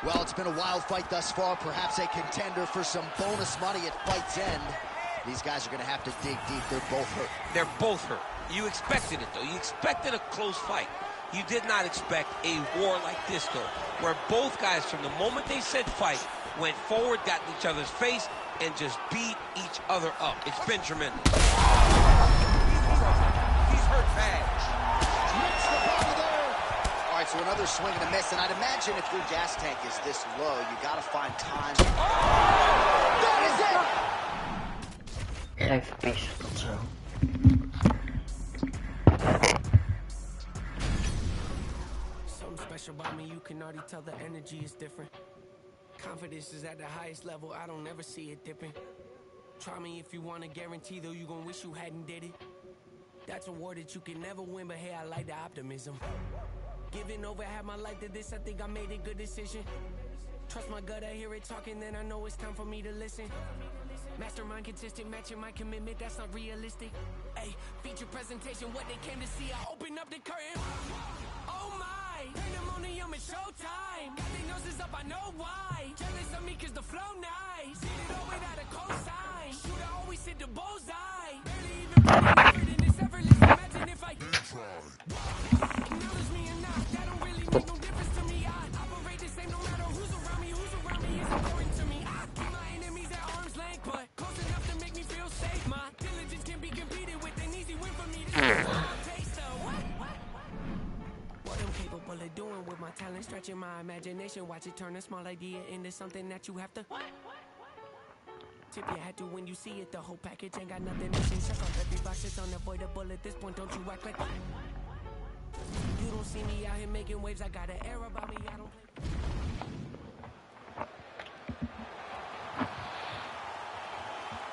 Well, it's been a wild fight thus far, perhaps a contender for some bonus money at fight's end. These guys are going to have to dig deep. They're both hurt. They're both hurt. You expected it, though. You expected a close fight. You did not expect a war like this, though, where both guys, from the moment they said fight, went forward, got in each other's face, and just beat each other up. It's been tremendous. He's hurt bad. Mix the body there. All right, so another swing and a miss, and I'd imagine if your gas tank is this low, you got to find time. That is it! Geef een beetje tot zo. Something special about me, you can already tell the energy is different. Confidence is at the highest level, I don't ever see it dipping. Try me if you want to guarantee, though you gon' wish you hadn't did it. That's a war that you can never win, but hey, I like the optimism. Giving over half my life to this, I think I made a good decision. Trust my gut, I hear it talking, then I know it's time for me to listen. Mastermind consistent, matching my commitment, that's not realistic. Hey, feature presentation, what they came to see, I open up the curtain. Oh my, pandemonium is showtime. Got their noses up, I know why. Jealous of me cause the flow nice. Did it all without a cosign. Shooter always hit the bullseye. Barely even put any effort in this effortless. Imagine if I acknowledge me or not, that don't really make no difference to me. I operate the same no matter who's around me is important to me. I keep my enemies at arm's length, but close enough to make me feel safe. My diligence can be competed with, an easy win for me. Taste of what I'm capable of doing with my talent, stretching my imagination. Watch it turn a small idea into something that you have to tip your hat to when you see it. The whole package ain't got nothing missing. Check off every box, it's unavoidable at this point. Don't you act like you don't see me out here making waves. I got an air about me, I don't play.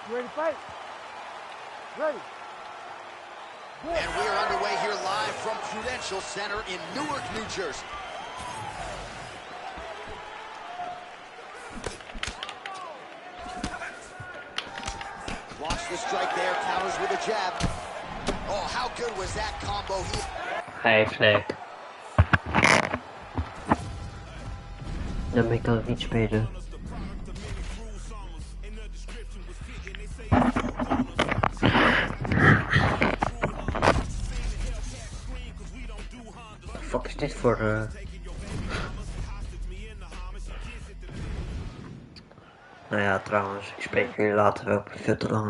You ready to fight? Ready. And we are underway here live from Prudential Center in Newark, New Jersey. Watch the strike there, counters with a jab. Oh, how good was that combo? Hij heeft nek. Daarmee kan ik niet spelen. Wat is dit voor Nou ja, trouwens, ik spreek jullie later wel veel te lang.